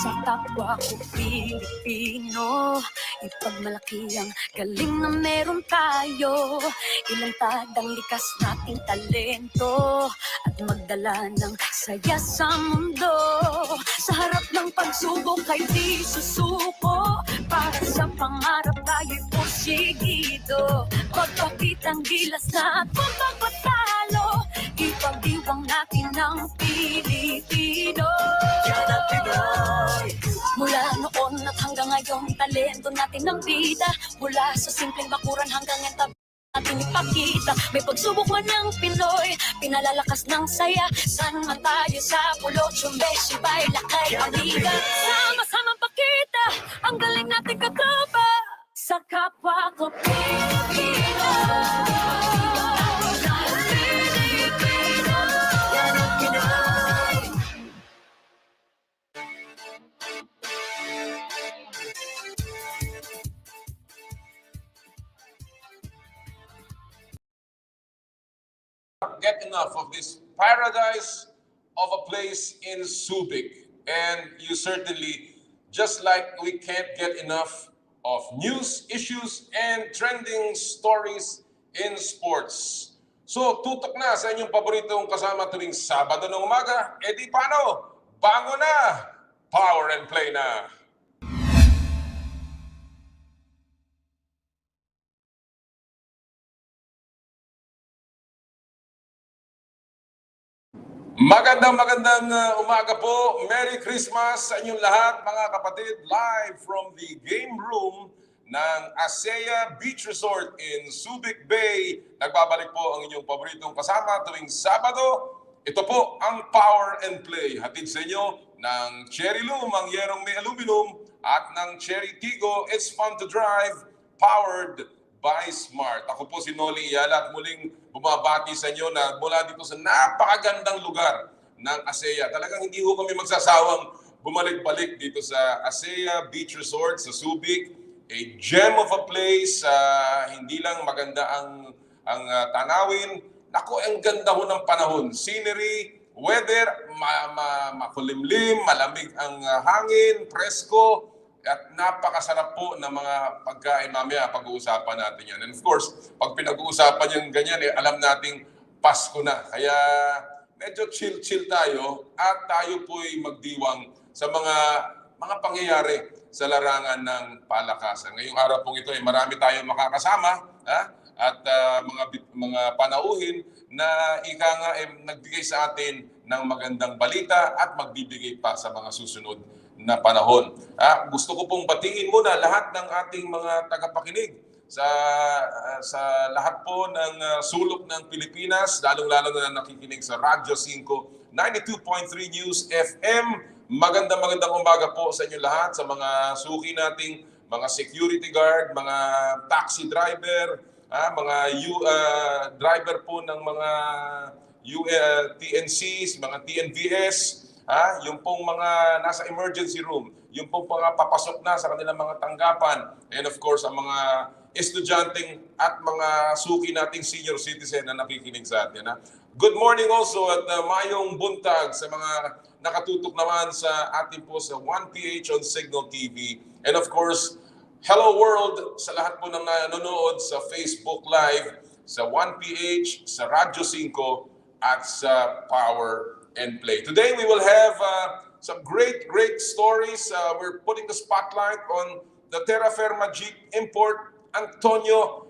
sa kapwa ko Pilipino. Ipagmalaki ang galing na meron tayo, ilantad ang likas nating talento, at magdala ng saya sa mundo. Sa harap ng pagsubok ay di susuko, para sa pangarap tayo'y porsigido. Pagpakitang gilas na at pagpapatalo, ipagdiwang natin ang Pilipino. Yan ang Pinoy. Mula noon at hanggang ngayon, talento natin ang bida. Mula sa simpleng bakuran hanggang entabi natin ipakita. May pagsubok man ng Pinoy, pinalalakas ng saya. San man tayo sa pulot, sumbesibay, lakay, amiga. Sama-samang pakita ang galing natin katropa sa kapwa ko Pilipino. Yan ang Pinoy. Get enough of this paradise of a place in Subic, and you certainly, just like we can't get enough of news, issues, and trending stories in sports. So, tutok na sa inyong paboritong kasama tuwing Sabado ng umaga. E di paano? Bango na! Power and play na! Magandang umaga po. Merry Christmas sa inyong lahat, mga kapatid. Live from the game room ng ASEA Beach Resort in Subic Bay. Nagbabalik po ang inyong paboritong kasama tuwing Sabado. Ito po ang Power and Play. Hatid sa inyo ng Cherry Loom, ang yerong may aluminum, at ng Cherry Tigo, It's Fun to Drive, powered by Smart. Ako po si Noli Eala at muling bumabati sa inyo na mula dito sa napakagandang lugar ng ASEA. Talagang hindi ho kami magsasawang bumalik-balik dito sa ASEA Beach Resort sa Subic. A gem of a place, hindi lang maganda ang tanawin. Naku, ang ganda ho ng panahon. Scenery, weather, makulimlim, malamig ang hangin, presko. At napakasarap po ng mga pagkain. Mamaya pag-uusapan natin yan. And of course, pag pinag-uusapan yung ganyan, alam nating Pasko na. Kaya medyo chill tayo at tayo po'y magdiwang sa mga pangyayari sa larangan ng palakasan. Ngayong araw pong ito ay marami tayong makakasama at mga panauhin na ika nga nagbigay sa atin ng magandang balita at magbibigay pa sa mga susunod na panahon. Gusto ko pong batiin muna lahat ng ating mga tagapakinig sa lahat po ng sulok ng Pilipinas, lalong-lalo na nakikinig sa Radyo 5, 92.3 News FM. Magandang umaga po sa inyo lahat, sa mga suki nating mga security guard, mga taxi driver, mga driver po ng mga TNCs, mga TNVS, yung pong mga nasa emergency room, yung pong mga papasok na sa kanilang mga tanggapan, and of course, ang mga estudyanteng at mga suki nating senior citizen na nakikinig sa atin. Good morning also at mayong buntag sa mga nakatutok naman sa atin po sa 1PH on Signal TV. And of course, hello world sa lahat po ng nanonood sa Facebook Live, sa 1PH, sa Radyo 5, at sa Power and Play. Today we will have some great stories. We're putting the spotlight on the Terrafirma Dyip import, Antonio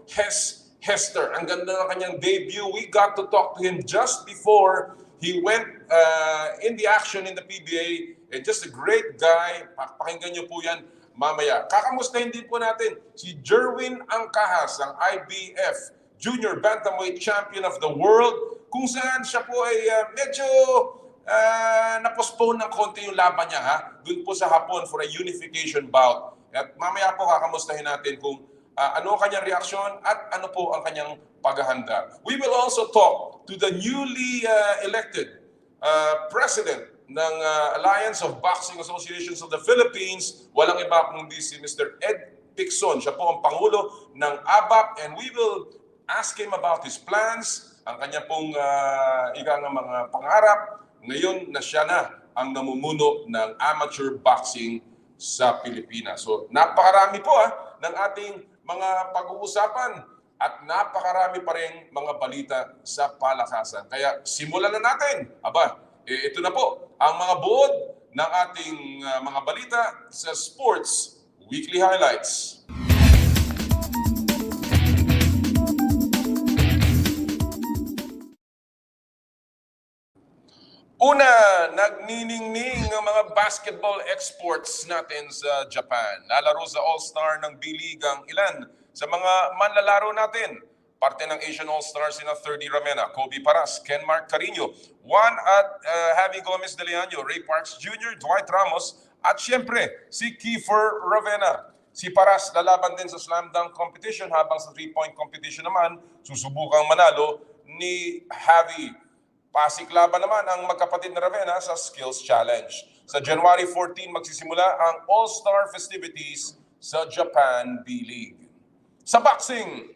Hester. Ang ganda ng kanyang debut. We got to talk to him just before he went in the action in the PBA. And just a great guy. Pakinggan niyo po yan mamaya. Kakamustahin din po natin si Jerwin Ancajas, ang IBF Junior Bantamweight Champion of the World, kung saan siya po ay medyo na-postpone ng konti yung laban niya doon po sa Hapon for a unification bout. At mamaya po kakamustahin natin kung ano ang kanyang reaksyon at ano po ang kanyang paghahanda. We will also talk to the newly elected President ng Alliance of Boxing Associations of the Philippines. Walang iba kundi si Mr. Ed Picson. Siya po ang Pangulo ng ABAP, and we will ask him about his plans, ang kanya pong mga pangarap, ngayon na siya na ang namumuno ng amateur boxing sa Pilipinas. So napakarami po ng ating mga pag-uusapan at napakarami pa rin mga balita sa palakasan. Kaya simulan na natin. Ito na po ang mga buod ng ating mga balita sa Sports Weekly Highlights. Una, nagniningning ang mga basketball exports natin sa Japan. Lalaro sa All-Star ng B-League ang ilan sa mga manlalaro natin. Parte ng Asian All-Stars sina 30 Ramena, Kobe Paras, Ken Mark Carino, Juan at Javi Gomez de Leaño, Ray Parks Jr., Dwight Ramos, at siyempre si Kiefer Ravena. Si Paras lalaban din sa slam dunk competition habang sa 3-point competition naman susubukang manalo ni Javi. Pasiklaban naman ang magkapatid na Ravena sa Skills Challenge. Sa January 14 magsisimula ang All-Star festivities sa Japan B-League. Sa boxing,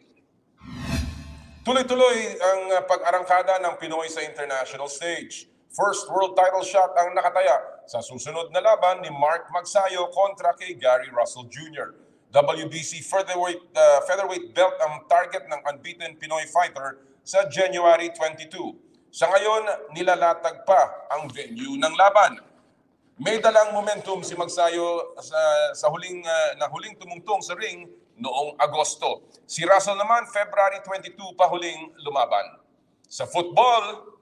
tuloy-tuloy ang pag-arangkada ng Pinoy sa international stage. First world title shot ang nakataya sa susunod na laban ni Mark Magsayo kontra kay Gary Russell Jr. WBC featherweight belt ang target ng unbeaten Pinoy fighter sa January 22. Sa ngayon, nilalatag pa ang venue ng laban. May dalang momentum si Magsayo sa huling tumungtong sa ring noong Agosto. Si Russell naman, February 22 pa huling lumaban. Sa football,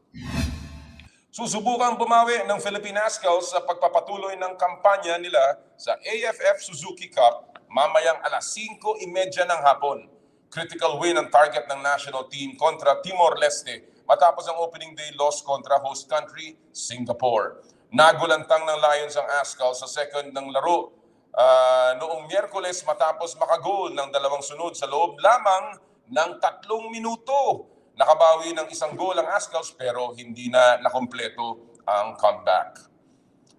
susubukang bumawi ng Philippine Ascals sa pagpapatuloy ng kampanya nila sa AFF Suzuki Cup mamayang alas 5:30 ng hapon. Critical win ang target ng national team kontra Timor-Leste matapos ang opening day loss kontra host country, Singapore. Nagulantang ng Lions ang Ascals sa second ng laro noong Miyerkules matapos makagol ng dalawang sunod sa loob lamang ng 3 minuto. Nakabawi ng isang goal ang Ascals pero hindi na nakompleto ang comeback.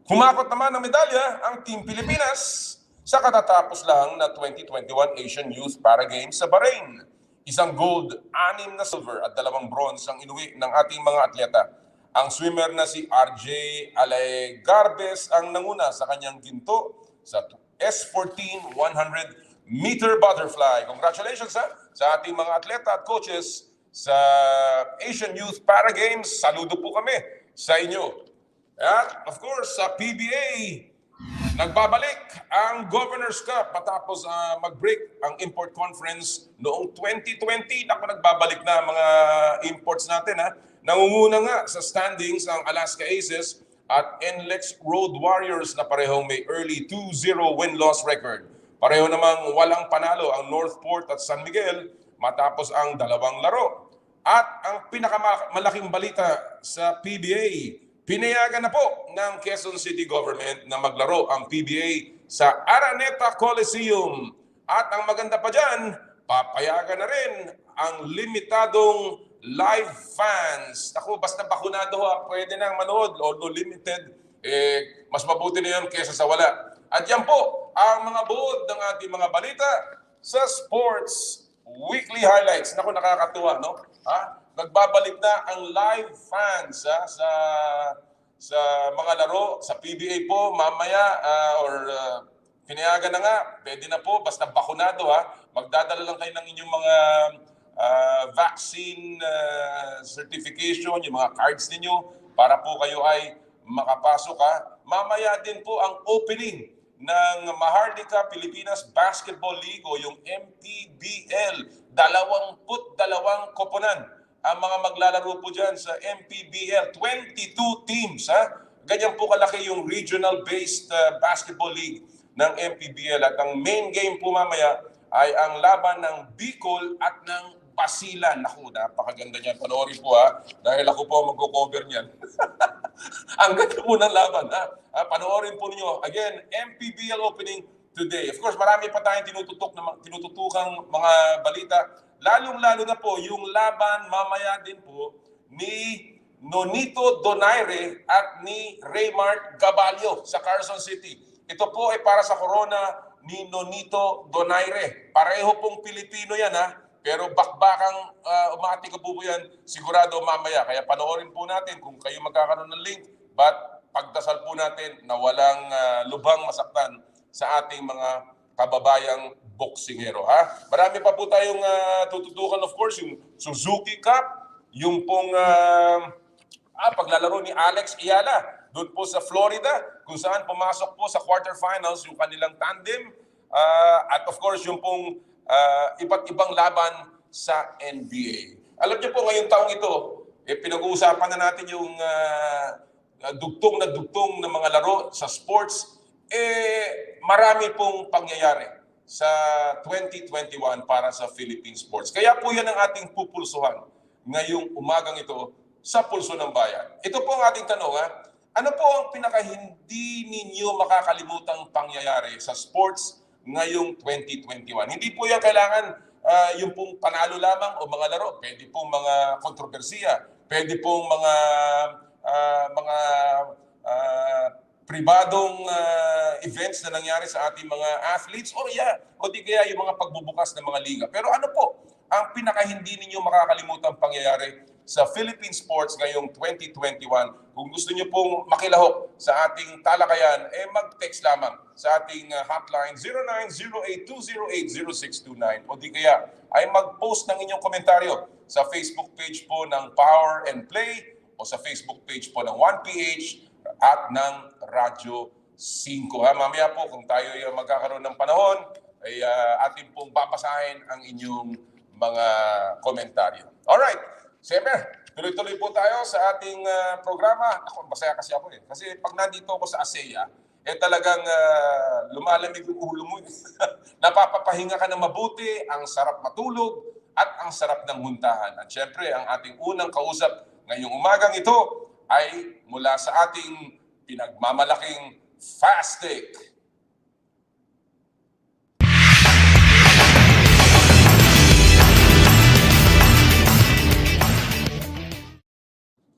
Humakot naman ng medalya ang Team Pilipinas sa katatapos lang na 2021 Asian Youth Para Games sa Bahrain. Isang gold, 6 na silver at 2 bronze ang inuwi ng ating mga atleta. Ang swimmer na si RJ Alegarbes ang nanguna sa kanyang ginto sa S14 100-meter butterfly. Congratulations sa ating mga atleta at coaches sa Asian Youth Para Games. Saludo po kami sa inyo. At of course, sa PBA, nagbabalik ang Governor's Cup matapos mag-break ang import conference noong 2020. Nagbabalik na mga imports natin. Nangunguna nga sa standings ang Alaska Aces at NLEX Road Warriors na parehong may early 2-0 win-loss record. Pareho namang walang panalo ang Northport at San Miguel matapos ang 2 laro. At ang pinakamalaking balita sa PBA, pinayagan na po ng Quezon City Government na maglaro ang PBA sa Araneta Coliseum. At ang maganda pa dyan, papayagan na rin ang limitadong live fans. Ako, basta bakunado pwede nang manood. Although limited, mas mabuti na yun kesa sa wala. At yan po ang mga buod ng ating mga balita sa Sports Weekly Highlights. Naku, nakakatuwa, no? Nagbabalik na ang live fans sa mga laro sa PBA po mamaya pinayagan na nga, pwede na po basta bakunado magdadala lang kayo ng inyong mga vaccine certification, yung mga cards ninyo para po kayo ay makapasok Mamaya din po ang opening ng Maharlika Pilipinas Basketball League o yung MPBL. 22 koponan ang mga maglalaro po dyan sa MPBL. 22 teams. Ganyan po kalaki yung regional-based basketball league ng MPBL. At ang main game po mamaya ay ang laban ng Bicol at ng Basilan. Naku, napakaganda niyan. Panoorin po dahil ako po magko-cover niyan. Ang ganda po ng laban. Panoorin po ninyo. Again, MPBL opening today. Of course, marami pa tayong tinututukang mga balita. Lalong-lalo na po yung laban mamaya din po ni Nonito Donaire at ni Raymart Gabalio sa Quezon City. Ito po ay para sa corona ni Nonito Donaire. Pareho pong Pilipino yan pero bakbakang umati ko po yan sigurado mamaya. Kaya panoorin po natin kung kayo magkakaroon ng link. But pagdasal po natin na walang lubhang masaktan sa ating mga kababayang boksingero. Marami pa po tayong tututukan, of course, yung Suzuki Cup, yung pong paglalaro ni Alex Eala doon po sa Florida, kung saan pumasok po sa quarterfinals yung kanilang tandem, at of course yung pong iba't ibang laban sa NBA. Alam niyo po, ngayong taong ito, pinag-uusapan na natin yung dugtong na mga laro sa sports. Marami pong pangyayari sa 2021 para sa Philippine sports. Kaya po yan ang ating pupulsuhan ngayong umagang ito sa Pulso ng Bayan. Ito po ang ating tanong. Ano po ang pinaka-hindi ninyo makakalimutang pangyayari sa sports ngayong 2021? Hindi po yan kailangan yung pong panalo lamang o mga laro. Pwede pong mga kontrobersiya. Pwede pong mga pribadong events na nangyari sa ating mga athletes o di kaya yung mga pagbubukas ng mga liga. Pero ano po ang pinaka-hindi ninyo makakalimutang pangyayari sa Philippine sports ngayong 2021? Kung gusto niyo pong makilahok sa ating talakayan, mag-text lamang sa ating hotline 0908-208-0629 o di kaya ay mag-post ng inyong komentaryo sa Facebook page po ng Power and Play o sa Facebook page po ng 1PH at ng Radyo 5. Mamaya po kung tayo ay magkakaroon ng panahon, ay atin pong babasahin ang inyong mga komentaryo. Alright, siyempre, tuloy-tuloy po tayo sa ating programa. Ako, masaya kasi ako Kasi pag nandito ako sa ASEA, talagang lumalamig yung ulo mo. Napapapahinga ka ng mabuti, ang sarap matulog, at ang sarap ng huntahan. At siyempre, ang ating unang kausap ngayong umagang ito ay mula sa ating pinagmamalaking Fast Take.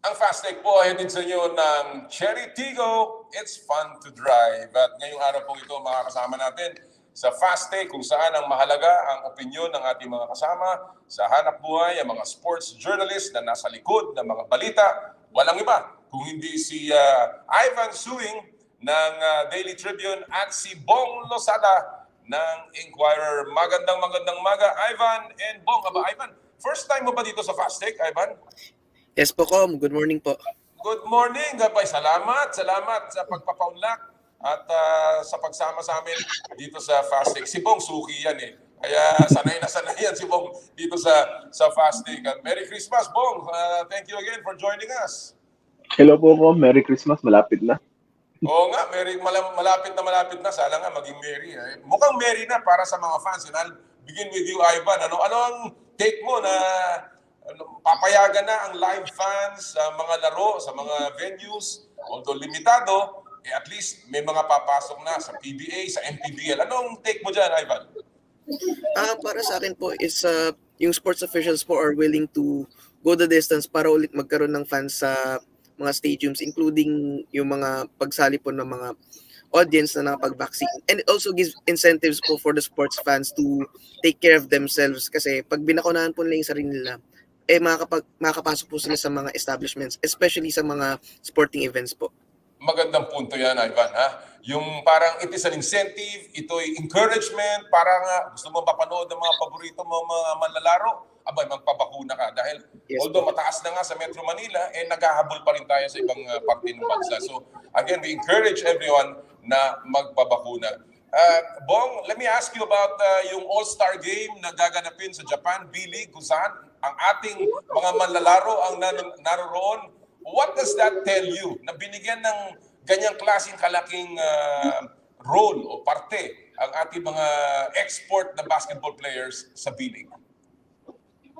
Ang Fast Take po ay hatid sa inyo ng Cherry Tigo. It's fun to drive. At ngayong araw po ito, makakasama natin sa Fast Take kung saan ang mahalaga ang opinyon ng ating mga kasama sa hanap buhay, ang mga sports journalist na nasa likod ng mga balita. Walang iba kung hindi si Ivan Suing ng Daily Tribune at si Bong Losada ng Inquirer. Magandang maga, Ivan and Bong. Ivan, first time mo ba dito sa Fast Take, Ivan? Yes po, Kom. Good morning po. Good morning, Gabay. Salamat sa pagpapaunlak at sa pagsama sa amin dito sa Fast Take. Si Bong, suki yan Kaya sanay na sanay yan si Bong dito sa Fast Take. Merry Christmas, Bong. Thank you again for joining us. Hello po, Merry Christmas. Malapit na. Oo nga, malapit na. Sana nga maging merry. Mukhang merry na para sa mga fans. And I'll begin with you, Ivan. Ano ang take mo na papayagan na ang live fans sa mga laro, sa mga venues? Although limitado, at least may mga papasok na sa PBA, sa MPBL. Anong take mo dyan, Ivan? Para sa akin po is yung sports officials po are willing to go the distance para ulit magkaroon ng fans sa mga stadiums, including yung mga pagsali po ng mga audience na nakapag-vaccine. And it also gives incentives po for the sports fans to take care of themselves kasi pag binakunahan po nila yung sarili nila, makakapasok po sila sa mga establishments, especially sa mga sporting events po. Magandang punto yan, Ivan. Yung parang it is an incentive, ito'y encouragement, parang gusto mo mapanood ng mga paborito mo mga manlalaro, magpabakuna ka. Dahil Yes, although po. mataas na nga sa Metro Manila, naghahabol pa rin tayo sa ibang parte ng bansa. So again, we encourage everyone na magpabakuna. Bong, let me ask you about yung All-Star Game na gaganapin sa Japan B-League kung saan ang ating mga manlalaro ang naroroon. What does that tell you na binigyan ng ganyang klaseng kalaking role o parte ang ating mga export na basketball players sa B-League?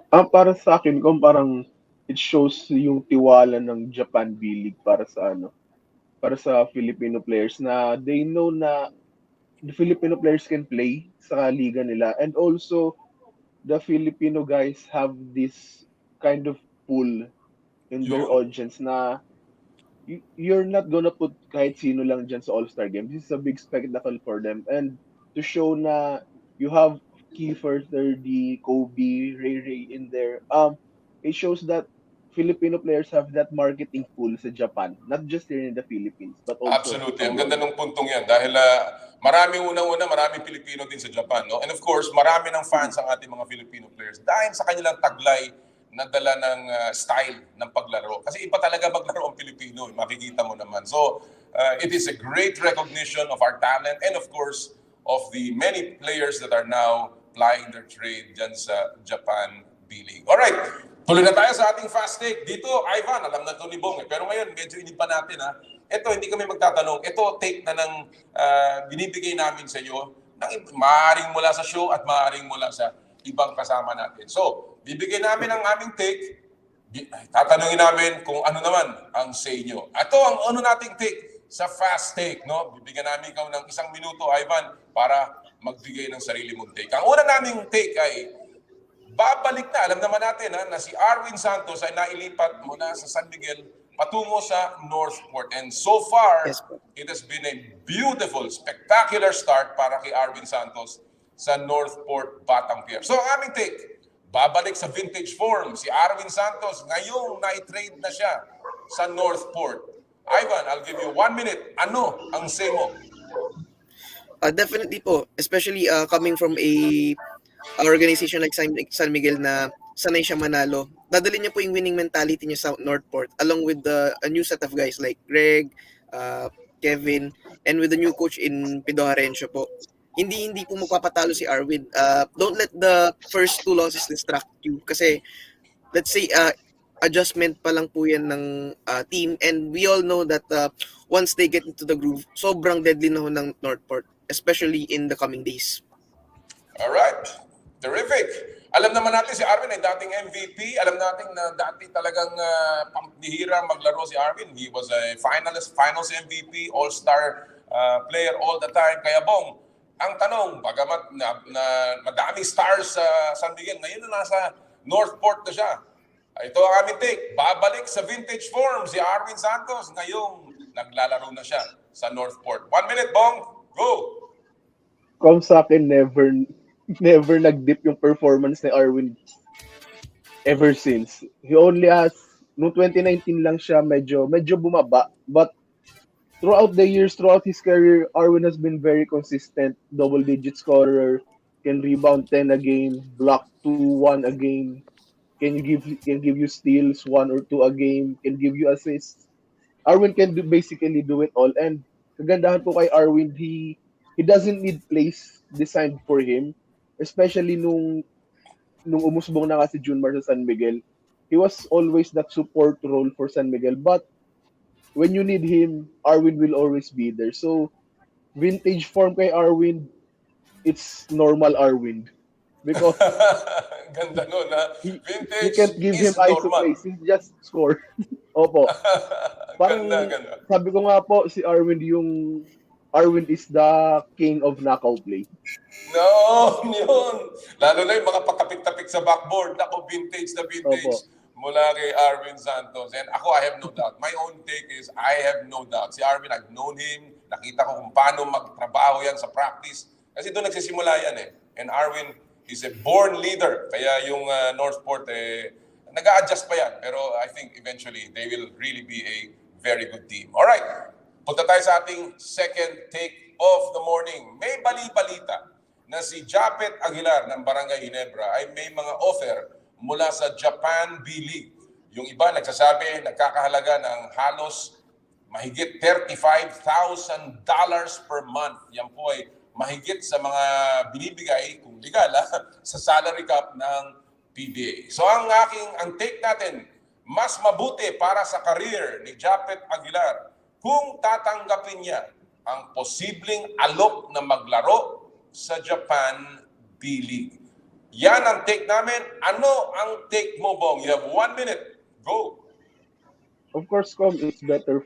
Para sa akin, parang it shows yung tiwala ng Japan B-League para sa Filipino players na they know na the Filipino players can play sa liga nila, and also the Filipino guys have this kind of pull in their audience na you're not gonna put kahit sino lang dyan sa All-Star Game. This is a big spectacle for them, and to show na you have Kiefer 30, Kobe, Ray in there, it shows that Filipino players have that marketing pool sa Japan, not just here in the Philippines, but also Absolutely. Ang abroad. ganda ng puntong yan dahil maraming maraming Pilipino din sa Japan. No? And of course, marami ng fans ang ating mga Filipino players dahil sa kanilang taglay na dala ng style ng paglaro. Kasi iba talaga maglaro ang Pilipino, makikita mo naman. So, it is a great recognition of our talent and of course, of the many players that are now plying their trade dyan sa Japan B-League. Alright, tuloy na tayo sa ating fast take. Dito, Ivan, alam na ito ni Bong. Pero ngayon, medyo inip pa natin. Ito, hindi kami magtatanong. Ito, take na ng binibigay namin sa iyo. Maaaring mula sa show at maaaring mula sa ibang kasama natin. So, bibigay namin ang aming take. Tatanungin namin kung ano naman ang say nyo. Ito ang ano nating take sa fast take. No? Bibigyan namin ikaw ng 1 minuto, Ivan, para magbigay ng sarili mong take. Ang una naming take ay babalik na. Alam naman natin na si Arwin Santos ay nailipat mula sa San Miguel patungo sa Northport. And so far, Yes, it has been a beautiful, spectacular start para kay Arwin Santos sa Northport Batang Pier. So ang aming take, babalik sa vintage form si Arwin Santos. Ngayong na-trade na siya sa Northport. Ivan, I'll give you 1 minute. Ano ang say mo? Definitely po, especially coming from a organization like San Miguel na sanay siya manalo. Dadalhin niya po yung winning mentality niya sa Northport along with a new set of guys like Greg, Kevin, and with the new coach in Pido Harencio po. Hindi po magpapatalo si Arwin. Don't let the first 2 losses distract you kasi let's say adjustment pa lang po yan ng team, and we all know that once they get into the groove, sobrang deadly na ho ng Northport, especially in the coming days. Alright. Terrific. Alam naman natin si Arwin ay dating MVP. Alam natin na dati talagang pampihira maglaro si Arwin. He was a finals MVP, all-star player all the time. Kaya Bong, ang tanong, bagamat na madaming stars sa San Miguel, ngayon na nasa Northport na siya. Ito ang aming take. Babalik sa vintage form si Arwin Santos. Ngayong naglalaro na siya sa Northport. 1 minute, Bong. Go! Kung sa akin, never nag-dip yung performance ni Arwin ever since. He only has, noong 2019 lang siya medyo bumaba, but throughout the years, throughout his career, Arwin has been very consistent, double-digit scorer, can rebound 10 a game, block 2-1 a game, can give you steals 1 or 2 a game, can give you assists. Arwin can basically do it all, and kagandahan po kay Arwin, he doesn't need plays designed for him. Especially nung umusbong na kasi Junmar sa San Miguel, he was always that support role for San Miguel. But when you need him, Arwin will always be there. So, vintage form kay Arwin, it's normal Arwin. Because Ganda nun, ha? Vintage you can't give him is ISO normal. plays. He just score. Opo. Parang Ganda. sabi ko nga po, si Arwin is the king of knockout play. No, yun. Lalo na yung mga patapik-tapik sa backboard. Ako, vintage na vintage. Opo. Mula kay Arwin Santos. And ako, I have no doubt. My own take is, I have no doubt. Si Arwin, I've known him. Nakita ko kung paano magtrabaho yan sa practice. Kasi doon nagsisimula yan eh. And Arwin is a born leader. Kaya yung Northport, nag-a-adjust pa yan. Pero I think eventually, they will really be a very good team. Alright. Punta tayo sa ating second take of the morning. May bali-balita na si Japet Aguilar ng Barangay Ginebra ay may mga offer mula sa Japan B-League. Yung iba nagsasabi, nagkakahalaga ng halos mahigit $35,000 per month. Yan po ay mahigit sa mga binibigay, kung legal, sa salary cap ng PBA. So ang take natin, mas mabuti para sa career ni Japet Aguilar kung tatanggapin niya ang posibleng alok na maglaro sa Japan B-League. Yan ang take namin. Ano ang take mo, Bong? You have 1 minute. Go! Of course, Kom, it's better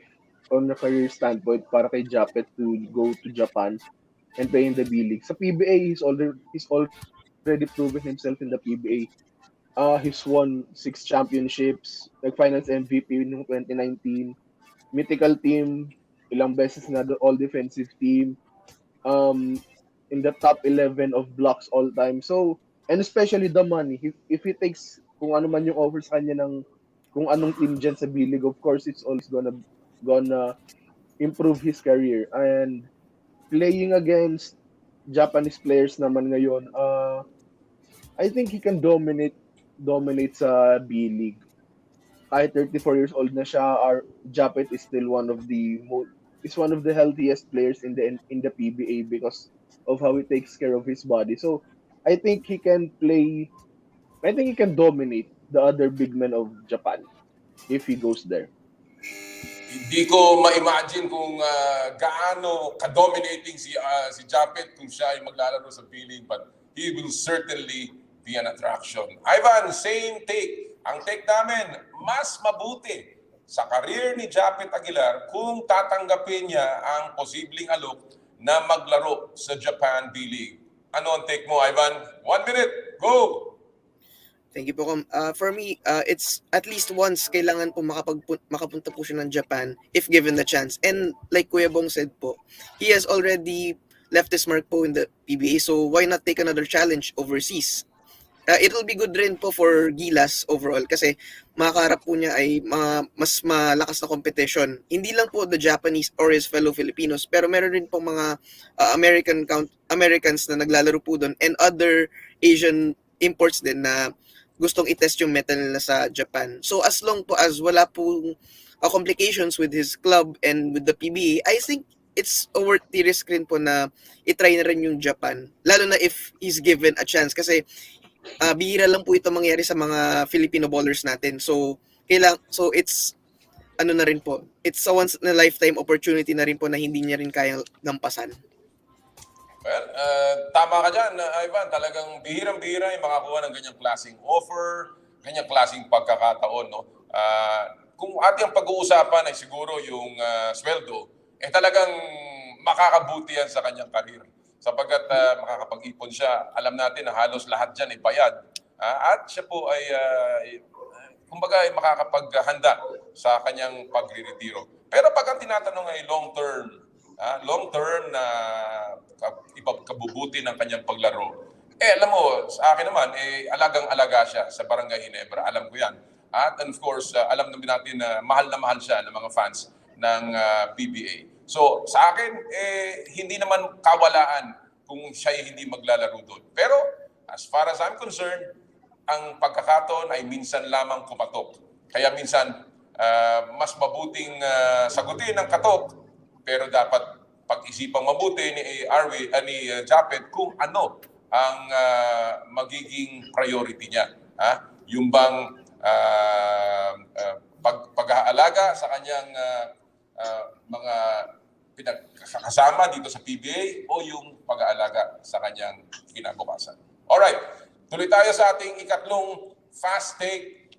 on a career standpoint para kay Japet to go to Japan and play in the B-League. Sa PBA, he's already proven himself in the PBA. He's won 6 championships, nag-finals MVP noong 2019, mythical team, ilang beses na all-defensive team, in the top 11 of blocks all time. So, and especially the money. If he takes kung ano man yung offer sa kanya ng kung anong team dyan sa B-League, of course, it's always gonna improve his career. And playing against Japanese players naman ngayon, I think he can dominate sa B-League. Kahit 34 years old na siya, Japet is still one of the healthiest players in the PBA because of how he takes care of his body. So I think he can dominate the other big men of Japan if he goes there. Hindi ko ma-imagine kung gaano ka-dominating si Japet kung siya ay maglalaro sa piling, but he will certainly be an attraction. Ivan, same take. Ang take namin, mas mabuti sa career ni Japet Aguilar kung tatanggapin niya ang posibleng alok na maglaro sa Japan B-League. Ano ang take mo, Ivan? 1 minute, go! Thank you po, Kom. For me, it's at least once kailangan po makapunta po siya ng Japan if given the chance. And like Kuya Bong said po, he has already left his mark po in the PBA, so why not take another challenge overseas? It'll be good rin po for Gilas overall kasi makakaharap po niya ay mga mas malakas na competition. Hindi lang po the Japanese or his fellow Filipinos, pero meron rin po mga Americans na naglalaro po doon and other Asian imports din na gustong i-test yung metal nila sa Japan. So as long po as wala pong complications with his club and with the PBA, I think it's a worthy risk rin po na itry na rin yung Japan. Lalo na if he's given a chance kasi bihira lang po ito mangyari sa mga Filipino bowlers natin. So it's ano na rin po. It's a once in a lifetime opportunity na rin po na hindi niya rin kayang lampasan. Well, tama ka dyan, Ivan. Talagang bihirang-bihira yung makakuha ng ganyang klaseng offer, ganyang klaseng pagkakataon. No? Kung ating pag-uusapan ay siguro yung sweldo, talagang makakabuti yan sa kanyang karir. Sapagkat makakapag-ipon siya, alam natin na halos lahat dyan ay bayad. At siya po ay, kumbaga, ay makakapaghanda sa kanyang pagre-retiro. Pero pag ang tinatanong ay long-term na kabubuti ng kanyang paglaro. Alam mo, sa akin naman, alagang-alaga siya sa Barangay Ginebra. Alam ko yan. At of course, alam naman natin na mahal siya ng mga fans ng PBA. So, sa akin, hindi naman kawalaan kung siya hindi maglalaro doon. Pero, as far as I'm concerned, ang pagkakataon ay minsan lamang kumatok. Kaya minsan, mas mabuting sagutin ang katok, pero dapat pag-isipang mabuti ni Japet kung ano ang magiging priority niya. Yung bang pag-aalaga sa kanyang mga kasama dito sa PBA o yung pag-aalaga sa kanyang kinabukasan. Alright, tuloy tayo sa ating ikatlong fast take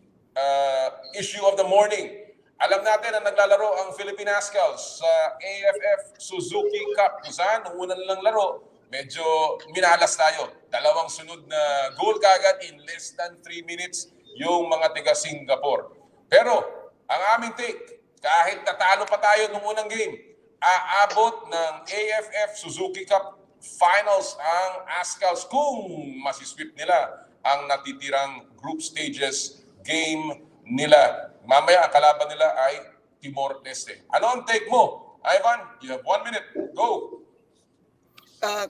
issue of the morning. Alam natin na naglalaro ang Philippine Ascals sa AFF Suzuki Cup. Kung saan, nung unang lang laro, medyo minalas tayo. 2 sunod na goal kagad in less than 3 minutes yung mga tiga Singapore. Pero, ang aming take, kahit natalo pa tayo nung unang game, aabot ng AFF Suzuki Cup Finals ang Ascals kung masisweep nila ang natitirang group stages game nila. Mamaya, ang kalaban nila ay Timor-Leste. Ano ang take mo? Ivan, you have 1 minute. Go!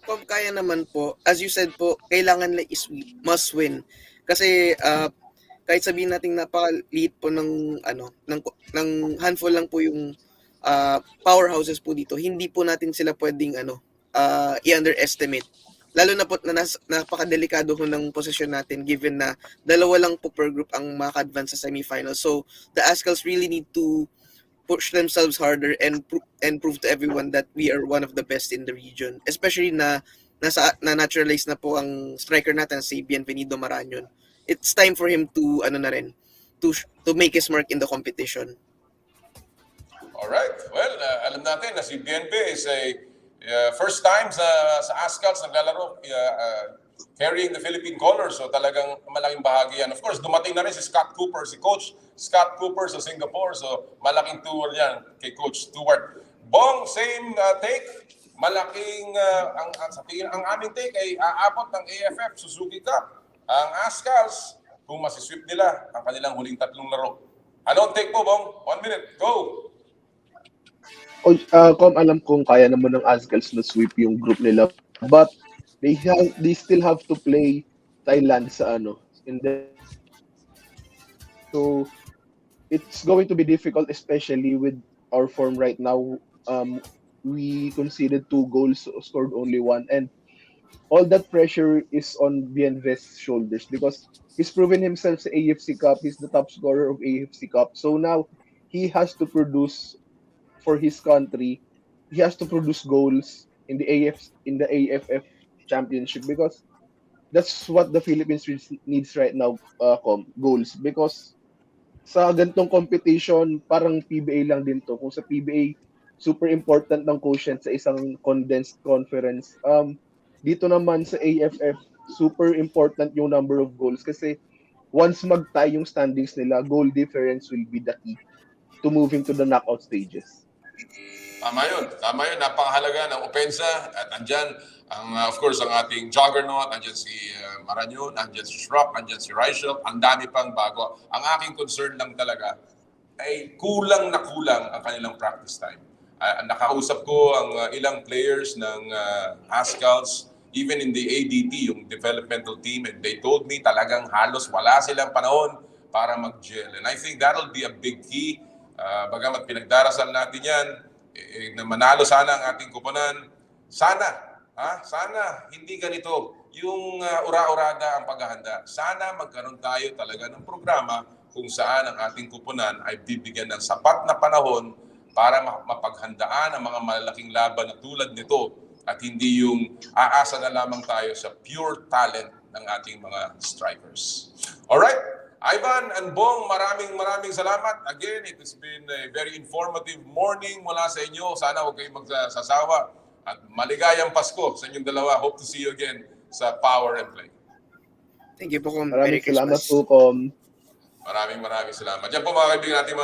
Kung kaya naman po, as you said po, kailangan nila is must win. Kasi kahit sabihin natin napakaliit po ng handful lang po yung powerhouses po dito, hindi po natin sila pwedeng i-underestimate. Lalo na po na napakadelikado ho ng posisyon natin given na 2 lang po per group ang maka-advance sa semifinals. So the Ascals really need to push themselves harder and prove to everyone that we are one of the best in the region. Especially na naturalize na po ang striker natin si Bienvenido Marañon. It's time for him to to make his mark in the competition. Alright. Well, alam natin na si Bienve is a first time sa Ascals naglalaro carrying the Philippine colors. So talagang malaking bahagi yan. Of course, dumating na rin si Scott Cooper, si Coach Scott Cooper sa Singapore. So malaking tour yan kay Coach Stewart. Bong, same take. Malaking, ang aming take ay aabot ng AFF Suzuki Cup. Ang Ascals, kung masisweep nila ang kanilang huling 3 laro. Anong take mo, Bong? 1 minute, go! Kung alam kong kaya naman ng Azkals na sweep yung group nila, but they still have to play Thailand sa ano in the, so it's going to be difficult, especially with our form right now. We conceded 2 goals, scored only one, and all that pressure is on Bienvest's shoulders because he's proven himself sa AFC Cup. He's the top scorer of AFC Cup. So now he has to produce for his country. He has to produce goals in the AFF Championship because that's what the Philippines needs right now. Goals, because sa gantong competition, parang PBA lang din to. Kung sa PBA, super important ng quotient sa isang condensed conference. Dito naman sa AFF, super important yung number of goals kasi once mag-tie yung standings nila, goal difference will be the key to moving to the knockout stages. Tama yun. Tama yun. Napakahalaga ng opensa. At andyan, of course, ang ating juggernaut. Andyan si Maranyon, andyan si Shrock, andyan si Reichel. Ang dami pang bago. Ang aking concern lang talaga ay kulang na kulang ang kanilang practice time. Nakausap ko ang ilang players ng Azkals, even in the ADT, yung developmental team, and they told me talagang halos wala silang panahon para mag-gel. And I think that'll be a big key. Bagamat pinagdarasal natin yan, na manalo sana ang ating kuponan. Sana hindi ganito yung ura-urada ang paghahanda. Sana magkaroon tayo talaga ng programa kung saan ang ating kuponan ay bibigyan ng sapat na panahon para mapaghandaan ang mga malalaking laban na tulad nito at hindi yung aasa na lamang tayo sa pure talent ng ating mga strikers. Alright? Ivan and Bong, maraming salamat. Again, it has been a very informative morning mula sa inyo. Sana huwag kayong magsasawa. At maligayang Pasko sa inyong dalawa. Hope to see you again sa Power and Play. Thank you po, Kom. Maraming Merry salamat Christmas. po, Kom. Maraming salamat. Yan po mga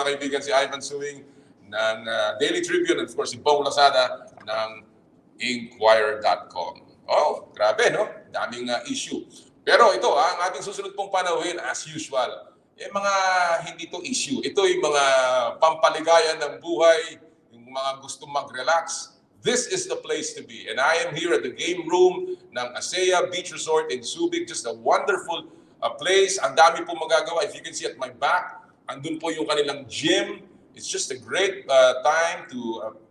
kaibigan, si Ivan Suwing ng Daily Tribune, and of course si Bong Lazada ng Inquirer.com. Oh, grabe, no? Daming issue. Pero ito, ang ating susunod pong panauhin, as usual, mga hindi to issue. Ito yung mga pampaligayan ng buhay, yung mga gustong mag-relax. This is the place to be. And I am here at the game room ng ASEA Beach Resort in Subic. Just a wonderful place. Ang dami po magagawa. If you can see at my back, andun po yung kanilang gym. It's just a great time to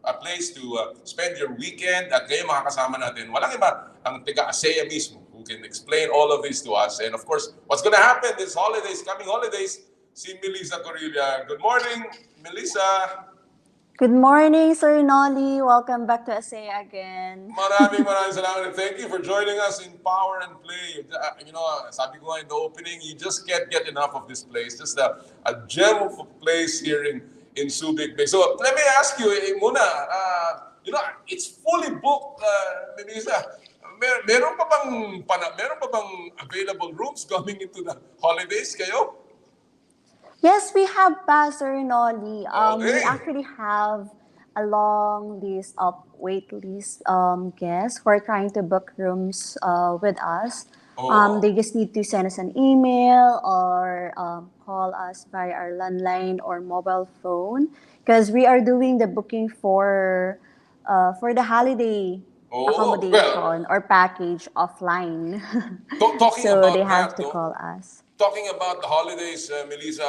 a place to spend your weekend. At ngayon makakasama natin, walang iba, ang taga-ASEA mismo, who can explain all of this to us. And of course, what's going to happen this holidays, coming holidays, si Melissa Corilla. Good morning, Melissa. Good morning, Sir Noli. Welcome back to ASEA again. Maraming salamat, and thank you for joining us in Power and Play. Sabi ko nga in the opening, you just can't get enough of this place. Just a gem of a place here in Subic Bay. So let me ask you muna, it's fully booked, Melissa. Meron pa bang available rooms coming into the holidays kayo? Yes, we have Sir Noli. We Okay. actually have a long list of wait list guests who are trying to book rooms with us. Oh. They just need to send us an email or call us by our landline or mobile phone because we are doing the booking for the holiday accommodation or package offline. Talking So about they have that, to call us. Talking about the holidays, Melissa,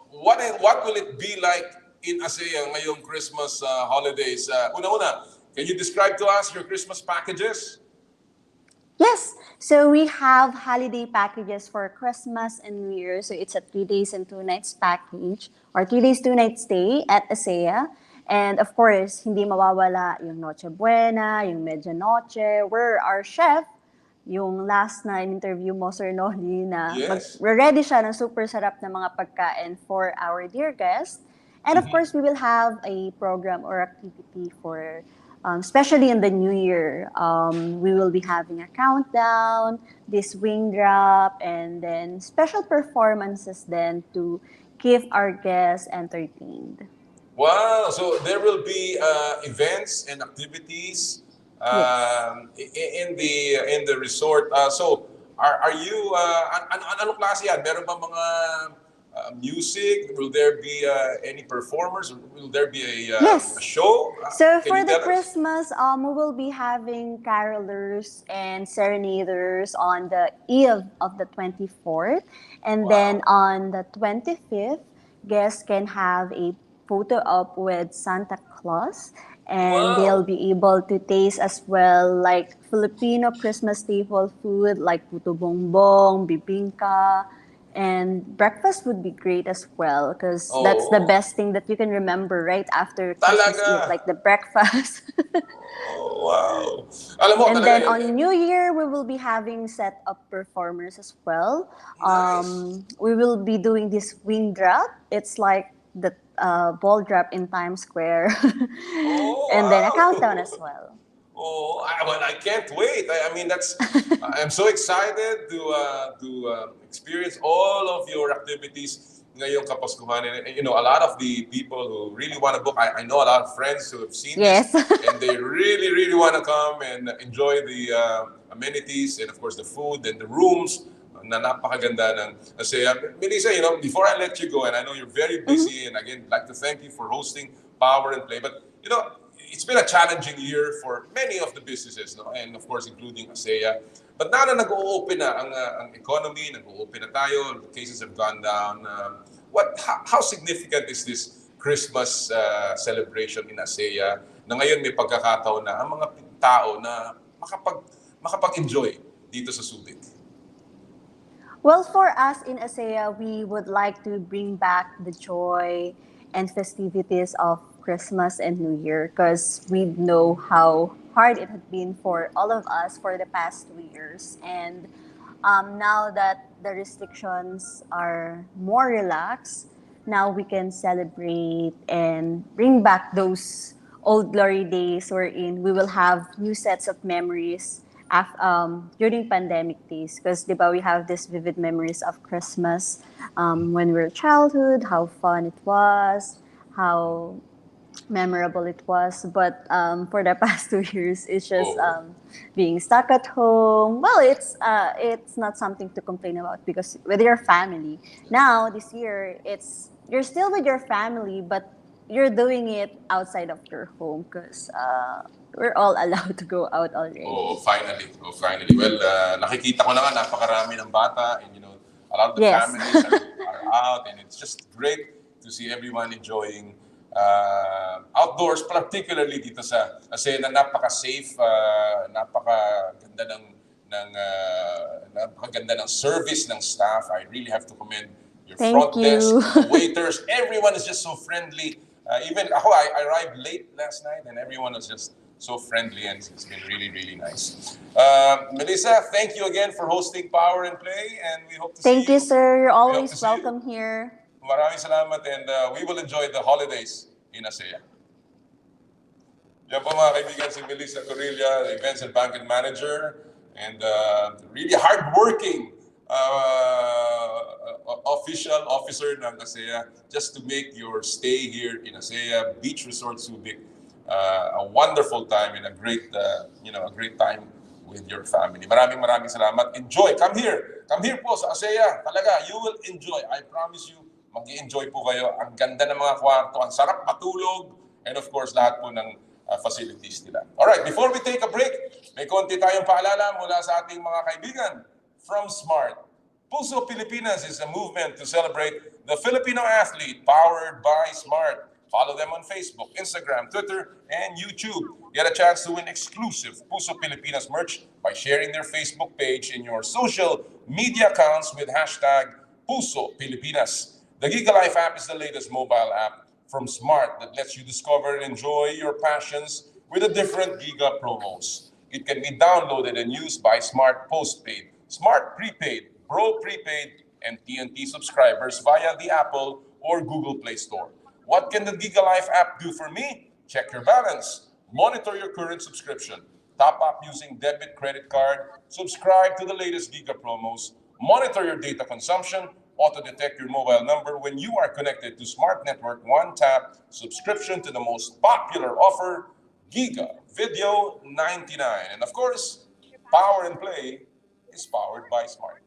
what will it be like in ASEA ngayong Christmas holidays? Una-una, can you describe to us your Christmas packages? Yes, so we have holiday packages for Christmas and New Year. So it's a 3 days and 2 nights package or 3 days, 2 nights stay at ASEA. And of course, hindi mawawala yung Noche Buena, yung Medianoche, where our chef, yung last na interview mo, Sir Noli, na Yes. ready siya ng super sarap na mga pagkain for our dear guests. And of course, we will have a program or activity for, especially in the New Year, we will be having a countdown, this wing drop, and then special performances then to keep our guests entertained. Wow, so there will be events and activities in the resort. So are you anong klase yan? Meron ba mga music? Will there be any performers? Will there be a Yes. show? So Can for you the tell us? Christmas, we will be having carolers and serenaders on the eve of the 24th. And then Wow. on the 25th, guests can have a photo op with Santa Claus. And they'll Wow. be able to taste as well like Filipino Christmas staple food like puto bongbong, bibingka, and breakfast would be great as well because that's the Oh, best thing that you can remember right after Christmas Eve, talaga. like the breakfast. Oh, wow. Alam mo, And talaga then yan. on New Year, we will be having set up performers as well. Nice. We will be doing this wing drop. It's like the ball drop in Times Square. Oh, And then a countdown as wow. well. Oh, well, I can't wait. I mean, I'm so excited to experience all of your activities ngayong Kapaskuhan. And, you know, a lot of the people who really want to book, I know a lot of friends who have seen Yes. this and they really, really want to come and enjoy the amenities and, of course, the food and the rooms na napakaganda ng kasi Melissa, you know, before I let you go, and I know you're very busy, and again, I'd like to thank you for hosting Power and Play, but, you know, it's been a challenging year for many of the businesses, no? And of course, including ASEA. But now na nag-o-open na ang economy, nag-o-open na tayo, the cases have gone down. How significant is this Christmas celebration in ASEA na ngayon may pagkakataon na ang mga tao na makapag-enjoy dito sa Subic? Well, for us in ASEA, we would like to bring back the joy and festivities of Christmas and New Year because we know how hard it had been for all of us for the past 2 years. And now that the restrictions are more relaxed, now we can celebrate and bring back those old glory days wherein we will have new sets of memories during pandemic days because we have these vivid memories of Christmas when we were childhood, how fun it was, how memorable it was. But for the past 2 years, it's just Oh. being stuck at home. Well, it's not something to complain about because with your family. Now this year, you're still with your family, but you're doing it outside of your home because we're all allowed to go out already. Oh, finally. Oh, finally. Well, nakikita ko na nga, napakarami ng bata and, you know, a lot of the Yes. families are out and it's just great to see everyone enjoying outdoors, particularly dito sa kasi na napaka-safe, napakaganda ng service ng staff. I really have to commend your Thank front you. desk, the waiters. Everyone is just so friendly. Even ako, I arrived late last night and everyone was just so friendly and it's been really, really nice. Melissa, thank you again for hosting Power and Play and we hope to see you. Thank you, sir. You're We hope always to see you. welcome here. Maraming salamat and we will enjoy the holidays in ASEA. Yan po mga kaibigan si Melissa Corilla, the Events and Banquet Manager and really hardworking officer ng ASEA just to make your stay here in ASEA Beach Resort Subic a wonderful time and a great time with your family. Maraming salamat. Enjoy. Come here po sa ASEA. Talaga, you will enjoy. I promise you, mag-i-enjoy po kayo. Ang ganda ng mga kwarto, ang sarap matulog, and of course, lahat po ng facilities nila. Alright, before we take a break, may konti tayong paalala mula sa ating mga kaibigan from Smart. Puso Pilipinas is a movement to celebrate the Filipino athlete powered by Smart. Follow them on Facebook, Instagram, Twitter, and YouTube. Get a chance to win exclusive Puso Pilipinas merch by sharing their Facebook page in your social media accounts with hashtag Puso Pilipinas. The Giga Life app is the latest mobile app from Smart that lets you discover and enjoy your passions with the different Giga promos. It can be downloaded and used by Smart Postpaid, Smart Prepaid, Pro Prepaid, and TNT subscribers via the Apple or Google Play Store. What can the Giga Life app do for me? Check your balance, monitor your current subscription, top up using debit credit card, subscribe to the latest Giga promos, monitor your data consumption, auto-detect your mobile number when you are connected to Smart Network one-tap subscription to the most popular offer, Giga Video 99. And of course, Power and Play is powered by Smart.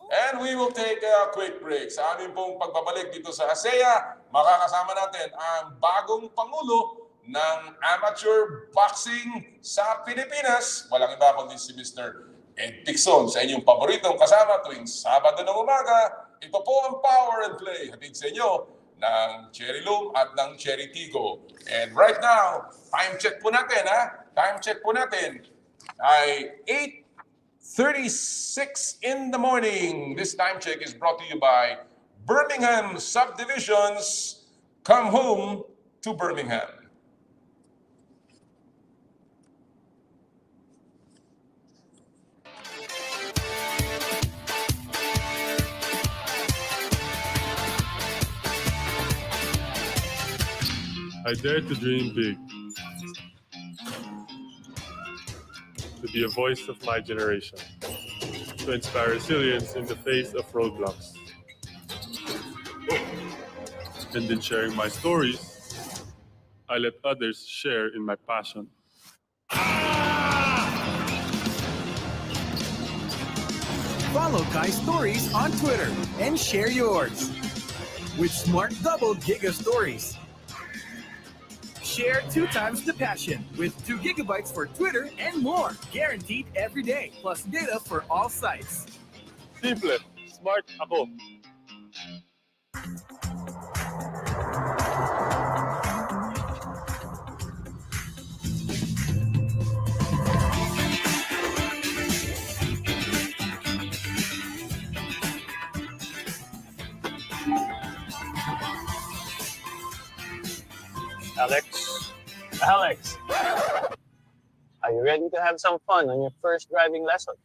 And we will take a quick break. Sa aming pong pagbabalik dito sa ASEA, makakasama natin ang bagong Pangulo ng amateur boxing sa Pilipinas. Walang iba kundi si Mr. Ed Picson, sa inyong paboritong kasama tuwing Sabado ng umaga. Ito po ang Power and Play, hatid sa inyo ng Cherry Loom at ng Cherry Tigo. And right now, time check po natin Time check po natin ay 8:36 in the morning. This time check is brought to you by Birmingham Subdivisions. Come home to Birmingham. I dare to dream big, to be a voice of my generation, to inspire resilience in the face of roadblocks. And in sharing my stories, I let others share in my passion. Follow Kai's stories on Twitter and share yours with Smart Double Giga Stories. Share 2 times the passion with 2 gigabytes for Twitter and more. Guaranteed every day, plus data for all sites. Simple, smart ako. Alex, are you ready to have some fun on your first driving lesson?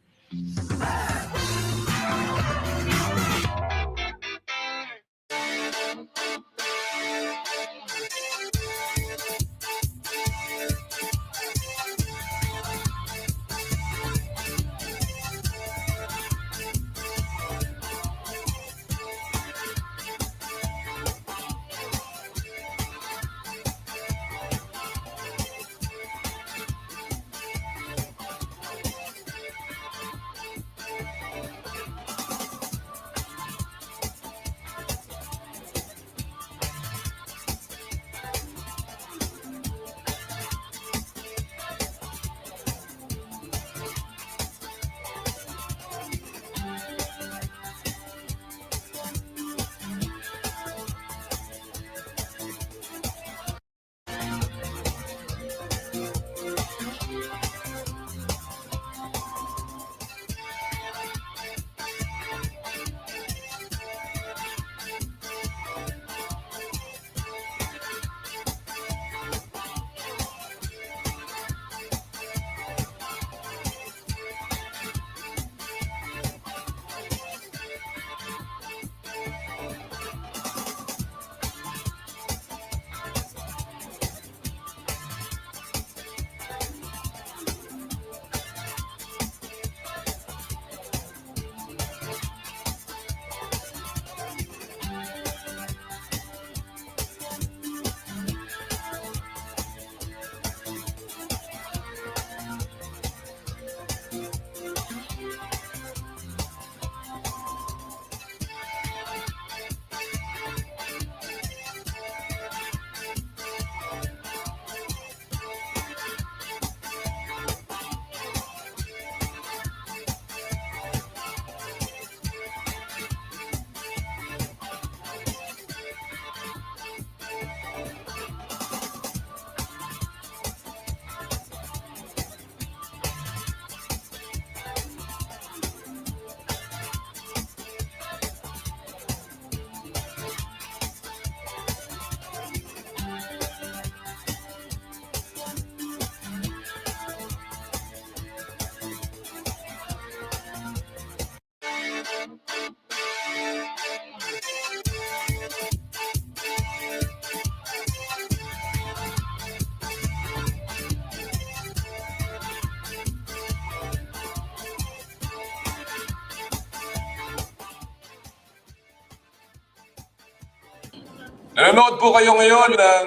Nanonood po kayo ngayon ng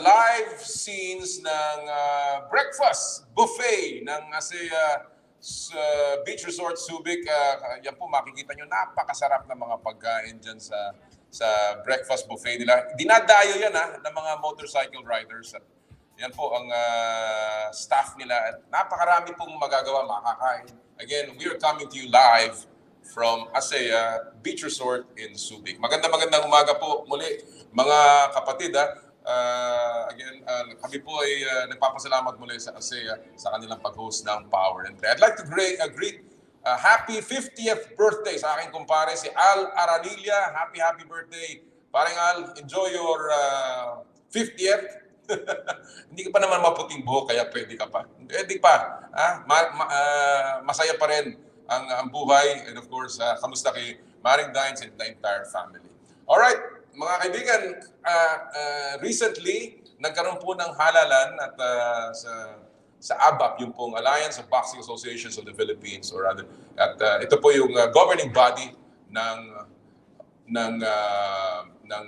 live scenes ng breakfast buffet ng ASEA Beach Resort Subic. Yan po, makikita nyo, napakasarap na mga pagkain dyan sa breakfast buffet nila. Dinadayo yan ng mga motorcycle riders. At yan po ang staff nila. At napakarami pong magagawa, makakain. Again, we are coming to you live from ASEA Beach Resort in Subic. Magandang umaga po muli, mga kapatid. Again, kami po ay nagpapasalamat muli sa ASEA sa kanilang pag-host ng Power and Play. I'd like to greet happy 50th birthday sa aking kumpare, si Al Aranilla. Happy birthday. Paring Al, enjoy your 50th. Hindi ka pa naman maputing buhok, kaya pwede ka pa. Pwede pa. Masaya pa rin ang buhay. And of course, kamusta kay Maring Dines and the entire family. Alright, mga kaibigan, recently, nagkaroon po ng halalan at sa ABAP, yung pong Alliance of Boxing Associations of the Philippines, or rather, at ito po yung governing body ng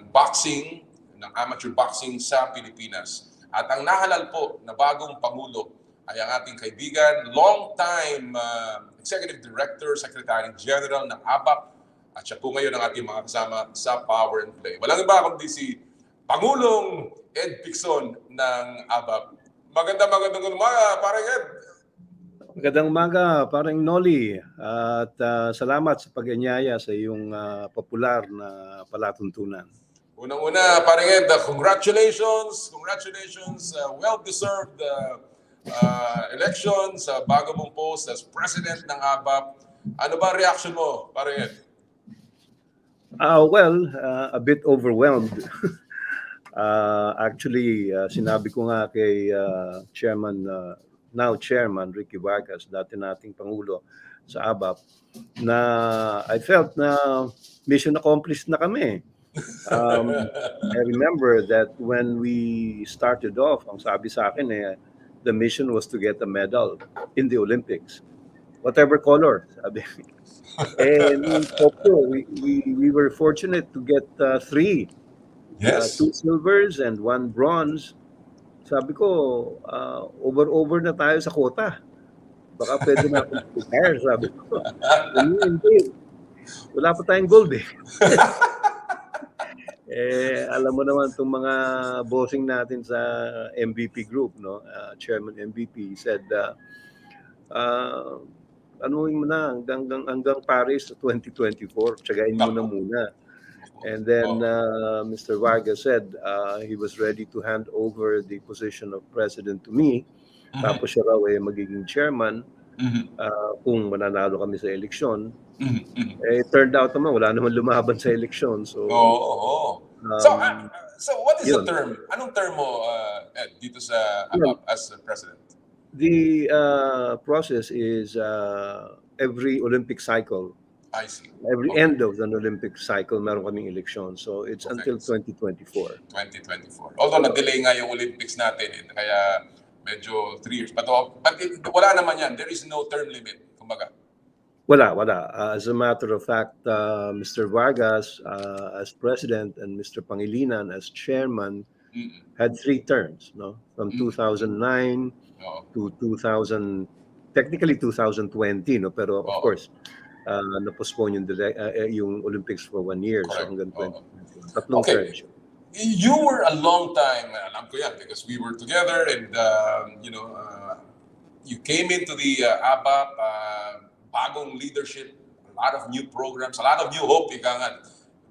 boxing, ng amateur boxing sa Pilipinas. At ang nahalal po na bagong pangulo ay ang ating kaibigan, long-time Executive Director, Secretary General ng ABAP, at siya po ngayon ang ating mga kasama sa Power and Play. Walang iba kundi si Pangulong Ed Picson ng ABAP. Magandang umaga, parang Ed. Magandang umaga, parang Noli. At salamat sa pag-anyaya sa iyong popular na palatuntunan. Unang-una, parang Ed, congratulations, well-deserved election sa bago mong post as President ng ABAP. Ano ba reaction mo, parang Ed? Well, a bit overwhelmed. Actually, sinabi ko nga kay now Chairman Ricky Vargas, dati nating Pangulo sa ABAP, na I felt na mission accomplished na kami. I remember that when we started off, ang sabi sa akin the mission was to get a medal in the Olympics, whatever color, sabi. And we were fortunate to get 3, Yes. 2 silvers and 1 bronze. Sabi ko, over na tayo sa quota. Baka pwede na akong retire, sabi ko. Hindi. Wala pa tayong gold eh. Alam mo naman itong mga bossing natin sa MVP group, no? Chairman MVP said, anuhin mo na hanggang Paris 2024, tsagain mo na muna. And then Mr. Vargas said he was ready to hand over the position of president to me. Tapos siya raw magiging chairman kung mananalo kami sa eleksyon. It turned out naman wala naman lumaban sa eleksyon. So So what is the term? Anong term mo Ed, dito sa ABAP as president? The process is every Olympic cycle. I see. Every end of an Olympic cycle, meron kaming eleksyon. So it's until 2024. 2024. Although na-delay nga yung Olympics natin, kaya medyo 3 years. But wala naman yan. There is no term limit, kumbaga. Wala. As a matter of fact, Mr. Vargas as president and Mr. Pangilinan as chairman had 3 terms, no? From 2009 to technically 2020, no? Pero of course, na-postpone yung Olympics for 1 year. Correct. So hanggang 2020. Tatlong terms. You were a long time, alam ko yan, because we were together and, you came into the ABAP, bagong leadership, a lot of new programs, a lot of new hope.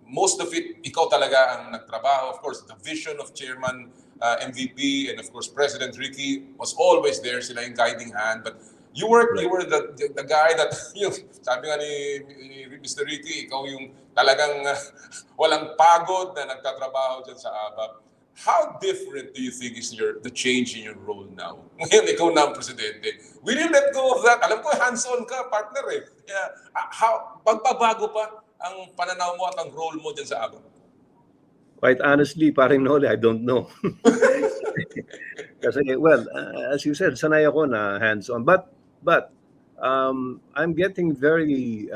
Most of it, ikaw talaga ang nagtrabaho. Of course, the vision of Chairman MVP and of course President Ricky was always there, sila yung guiding hand. But you were the guy that, sabi nga ni Mr. Ricky, ikaw yung talagang walang pagod na nagtatrabaho dyan sa ABAP. How different do you think is the change in your role now? Ngayon, ikaw na ang presidente. Will you let go of that? Alam ko, hands-on ka, partner eh. Pagbabago pa ang pananaw mo at ang role mo dyan sa ABAP? Quite honestly, paring Noli, I don't know. Kasi, well, as you said, sanay ako na hands-on. But I'm getting very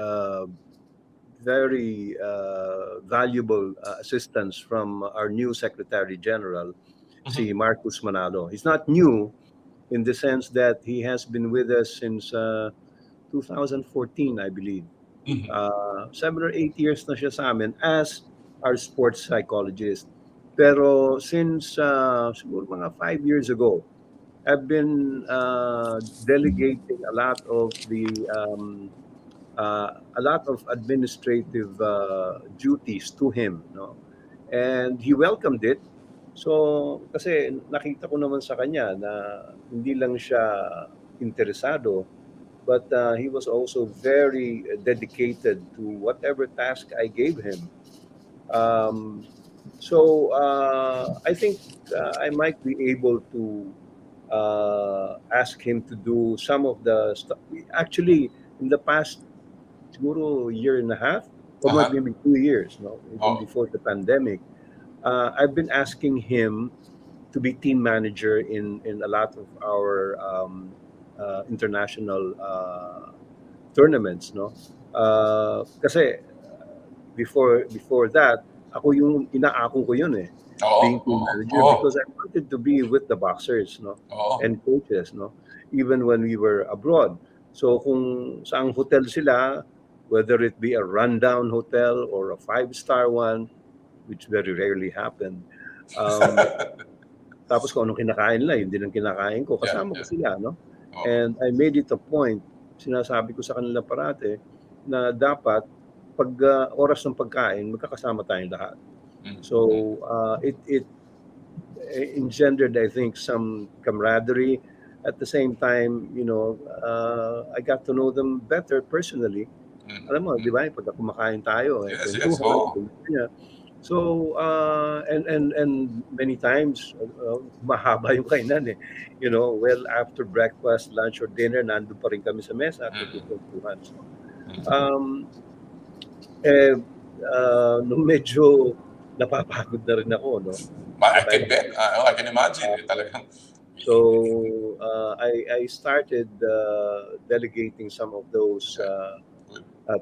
valuable assistance from our new Secretary General, si Marcus Manalo. He's not new in the sense that he has been with us since 2014, I believe. Mhm. 7 or 8 years na siya sa amin as our sports psychologist. Pero since siguro mga 5 years ago, I've been delegating a lot of administrative duties to him, no? And he welcomed it. So, kasi nakita ko naman sa kanya na hindi lang siya interesado, but he was also very dedicated to whatever task I gave him. Um, so I think I might be able to ask him to do some of the stuff. Actually, in the past, siguro year and a half, or Aha. maybe 2 years, no, even Oh. before the pandemic, I've been asking him to be team manager in a lot of our international tournaments, no? Kasi before that, ako yung inaako ko yun eh, Oo. being team Oo. manager, Oo. because I wanted to be with the boxers, no, Oo. and coaches, no, even when we were abroad. So kung saang hotel sila, whether it be a rundown hotel or a five-star one, which very rarely happened, tapos kung anong kinakain nila, yun din ang kinakain ko. Yeah, Kasama ko yeah. sila, no? Oo. And I made it a point, sinasabi ko sa kanila parate, na dapat pag oras ng pagkain, magkakasama tayong lahat. Mhm. So it engendered, I think, some camaraderie. At the same time, I got to know them better personally. Mhm. Alam mo, di ba? Pag kumakain tayo, Yes, yes. kwentuhan, Oo. ganyan. So, and many times, mahaba yung kainan eh. Well, after breakfast, lunch, or dinner, nandun pa rin kami sa mesa at nagkukwentuhan. So, um, nung medyo napapagod na rin ako, no? I can bet. I can imagine. Talagang. So, I started delegating some of those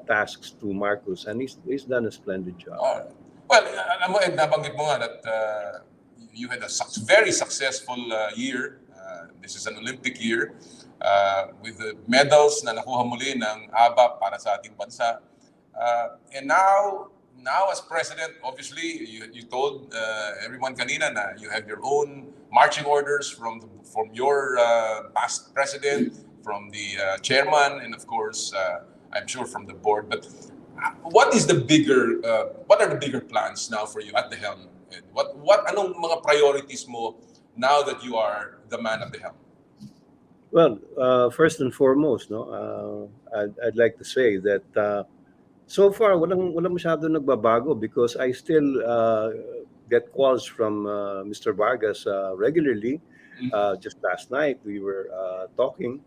tasks to Marcus, and he's done a splendid job. Alright. Well, alam mo, Ed, nabanggit mo nga that you had a very successful year. This is an Olympic year with the medals na nakuha muli ng ABAP para sa ating bansa. And now as president, obviously, you told everyone kanina na you have your own marching orders from your past president, from the chairman, and of course, I'm sure from the board. But what are the bigger plans now for you at the helm? And anong mga priorities mo now that you are the man at the helm? Well, first and foremost, no, I'd like to say that so far walang masyado nagbabago, because I still get calls from Mr. Vargas regularly. Just last night we were talking,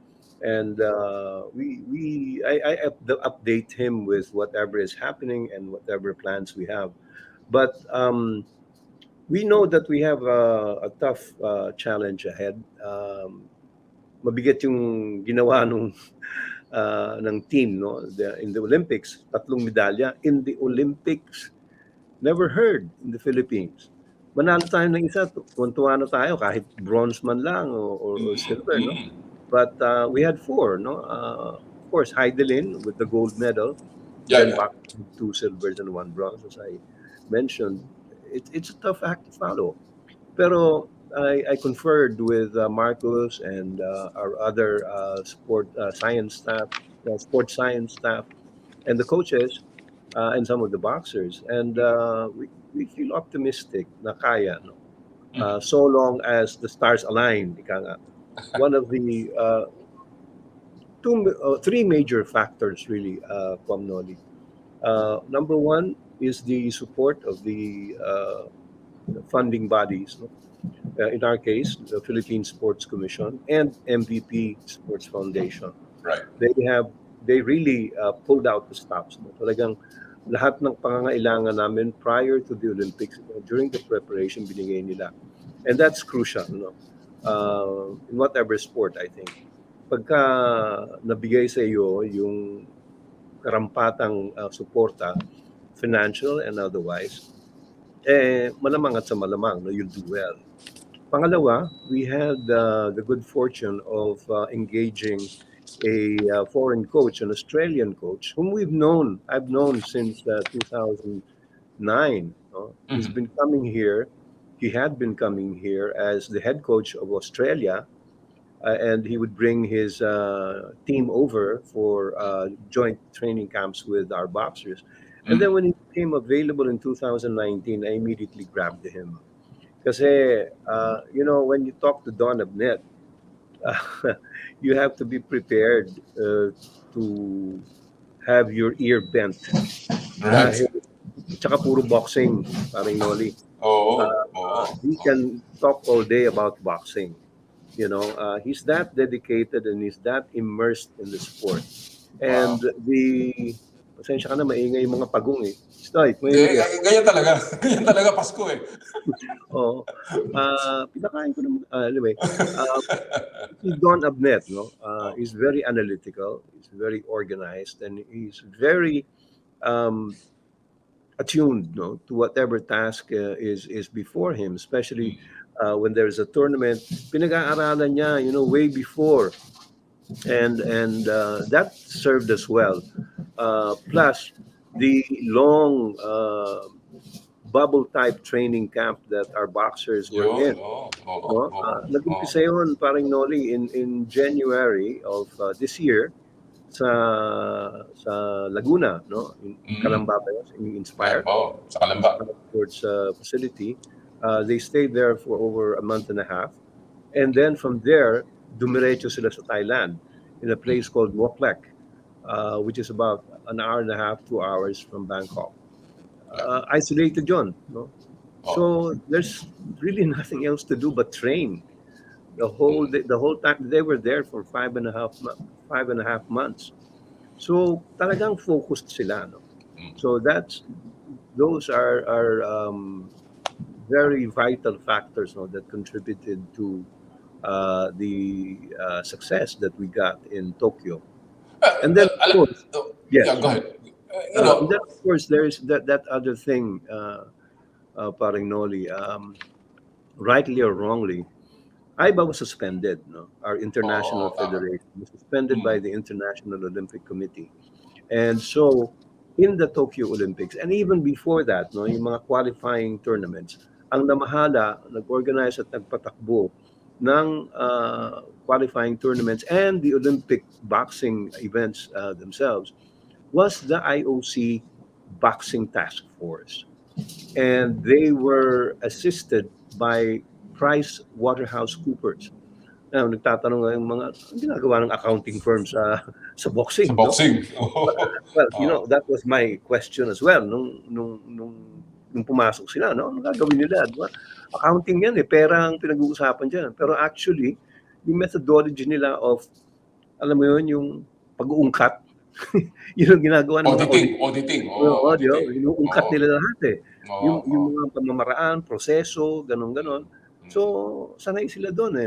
and I update him with whatever is happening and whatever plans we have. But we know that we have a tough challenge ahead. Mabigat yung ginawa ng team, no, in the Olympics. 3 medalya in the Olympics. Never heard in the Philippines. Manalo tayo ng isa, tuwan-tuwa na tayo kahit bronze man lang or silver, no? But we had 4, no? Of course, Heidelin with the gold medal. Yeah, Then yeah. back to 2 silvers and 1 bronze, as I mentioned. It's a tough act to follow. Pero I conferred with Marcos and our other sports science staff, and the coaches, and some of the boxers, and we feel optimistic na kaya, no? So long as the stars align. Ika nga. One of the three major factors, really, Kom Noli. Number one is the support of the funding bodies, no? In our case, the Philippine Sports Commission and MVP Sports Foundation. Right. They really pulled out the stops. No? Talagang lahat ng pangangailangan namin prior to the Olympics, during the preparation, binigay nila. And that's crucial, no? In whatever sport, I think. Pagka nabigay sa iyo yung karampatang suporta, financial and otherwise, malamang at sa malamang, no, you'll do well. Pangalawa, we had the good fortune of engaging a foreign coach, an Australian coach, whom I've known since 2009. He's been coming here. He had been coming here as the head coach of Australia, and he would bring his team over for joint training camps with our boxers. And then when he became available in 2019, I immediately grabbed him. Because, when you talk to Don Abnet, you have to be prepared to have your ear bent. Right. Dahil, tsaka puro boxing, paring Noli. Oo. He can talk all day about boxing. He's that dedicated and he's that immersed in the sport. And pasensya ka na, maingay yung mga pagong eh. Stoy, maingay ka. Ganyan talaga. Ganyan talaga Pasko eh. Oo. Pinakain ko naman. Anyway, si Don Abnet, is very analytical, he's very organized, and he's very attuned, to whatever task is before him, especially when there's a tournament. Pinag-aaralan niya, way before, and that served us well. Plus, the long bubble type training camp that our boxers were in. Nag-umpisa yun, paring Noli, in January of this year sa Laguna, in Calamba, in Inspire sa Calamba sports facility. They stayed there for over a month and a half, and then from there dumiretso sila sa Thailand in a place called Moklek, which is about an hour and a half, 2 hours from Bangkok. Isolated yun, so there's really nothing else to do but train the whole time. They were there for 5.5 months. So talagang focused sila, so those are very vital factors, that contributed to the success that we got in Tokyo. And then of course, yes. Yeah, go ahead. And then of course there's that other thing, paring Noli, rightly or wrongly, AIBA was suspended. Our international federation was suspended by the International Olympic Committee. And so, in the Tokyo Olympics, and even before that, yung mga qualifying tournaments, ang namahala, nag-organize at nagpatakbo ng qualifying tournaments and the Olympic boxing events themselves was the IOC Boxing Task Force. And they were assisted by PricewaterhouseCoopers. Now, nagtatanong yung mga ginagawa ng accounting firms sa boxing. Sa boxing. Well, that was my question as well nung pumasok sila, Ang gagawin nila, diba? Accounting yan pera ang pinag-uusapan dyan. Pero actually, yung methodology nila of, alam mo yun, yung pag-uungkat, yun ang ginagawa ng auditing. Inuungkat nila lahat yung mga pamamaraan, proseso, ganon. So sanay sila doon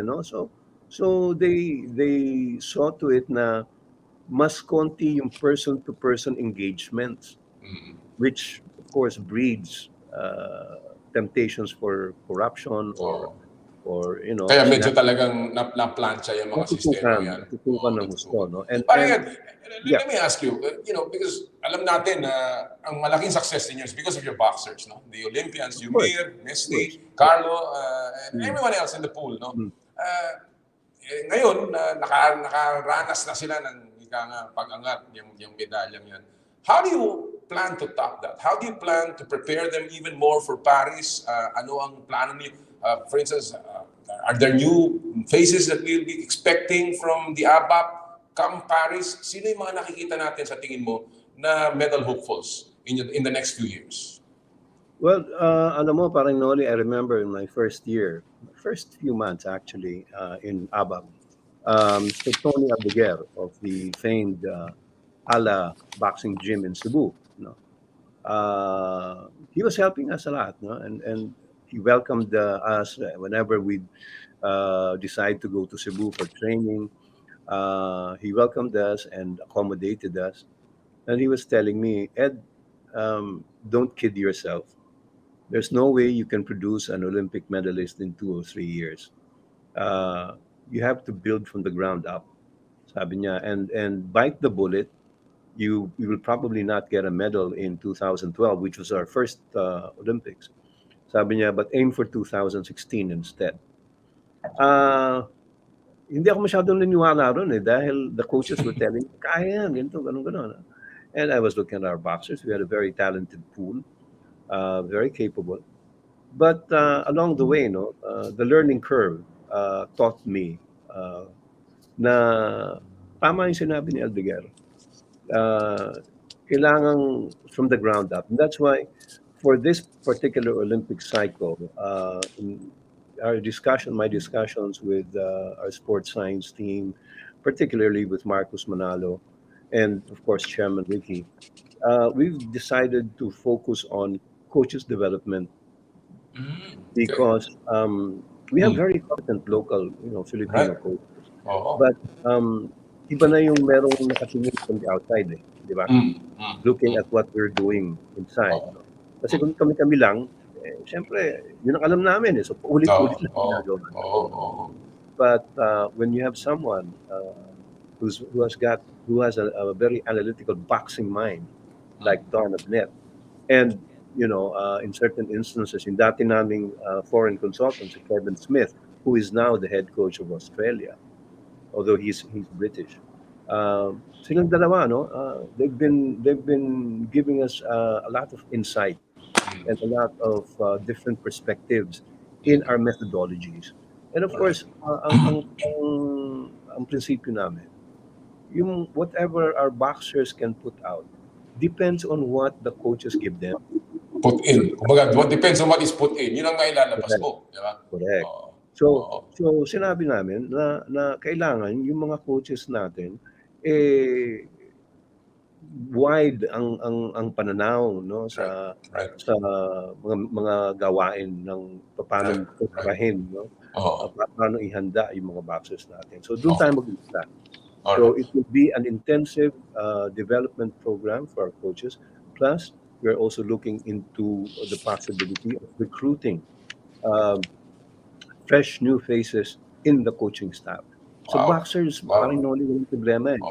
so they saw to it na mas konti yung person-to-person engagements, which of course breeds temptations for corruption or kaya medyo talagang na-plancha yung mga sistema yan. Tutukan ng gusto, And let me ask you, because alam natin na ang malaking success ninyo is because of your boxers, The Olympians, Yumir, Nesty, Carlo, and everyone else in the pool, Ngayon, nakaranas na sila ng pag-angat, yung medalyang yan. How do you plan to top that? How do you plan to prepare them even more for Paris? Ano ang plano niyo? For instance, are there new faces that we'll be expecting from the ABAP come Paris? Sino yung mga nakikita natin sa tingin mo na medal hopefuls in the next few years? Well, alam mo, parang Noli, I remember in my first few months actually, in ABAP, Mr. Tony Abuguer of the famed Ala boxing gym in Cebu, he was helping us a lot, and he welcomed us whenever we decide to go to Cebu for training. He welcomed us and accommodated us, and he was telling me, Ed, don't kid yourself. There's no way you can produce an Olympic medalist in 2 or 3 years. You have to build from the ground up. Sabi niya, and bite the bullet. You will probably not get a medal in 2012, which was our first Olympics. Sabi niya, but aim for 2016 instead. Hindi ako masyadong naniwala ron dahil the coaches were telling me, kaya yan, ganito, ganun, ganun. And I was looking at our boxers. We had a very talented pool, very capable. But along the way, the learning curve taught me na tama yung sinabi ni Aldeguer. Kailangan from the ground up. And that's why for this particular Olympic cycle, in my discussions with our sports science team, particularly with Marcos Manalo, and of course Chairman Ricky, we've decided to focus on coaches development because we have very competent local, Filipino Right. coaches. Oo. But iba na yung merong nakatingin from the outside, di ba? Looking at what we're doing inside. Oo. Kasi kung kami lang, siyempre, yun ang alam namin. So, ulit-ulit lang ginagawa. Oo. But when you have someone who has a very analytical boxing mind, like Don Abnet, and in certain instances, in dati naming foreign consultant, si Kevin Smith, who is now the head coach of Australia, although he's British. Silang dalawa, they've been giving us a lot of insight and a lot of different perspectives in our methodologies. And of course, ang prinsipyo namin, yung whatever our boxers can put out depends on what the coaches give them. Put in. Kumbaga, what depends on what is put in. Yun ang mailalabas mo. Di ba? Correct. Oo. So sinabi namin na kailangan yung mga coaches natin wide ang pananaw sa Right. sa mga gawain ng paano preparahin paano ihanda yung mga boxers natin. So doon tayo mag-isa. So it will be an intensive development program for our coaches. Plus, we're also looking into the possibility of recruiting fresh new faces in the coaching staff. So boxers, parang Noli, walang problema eh.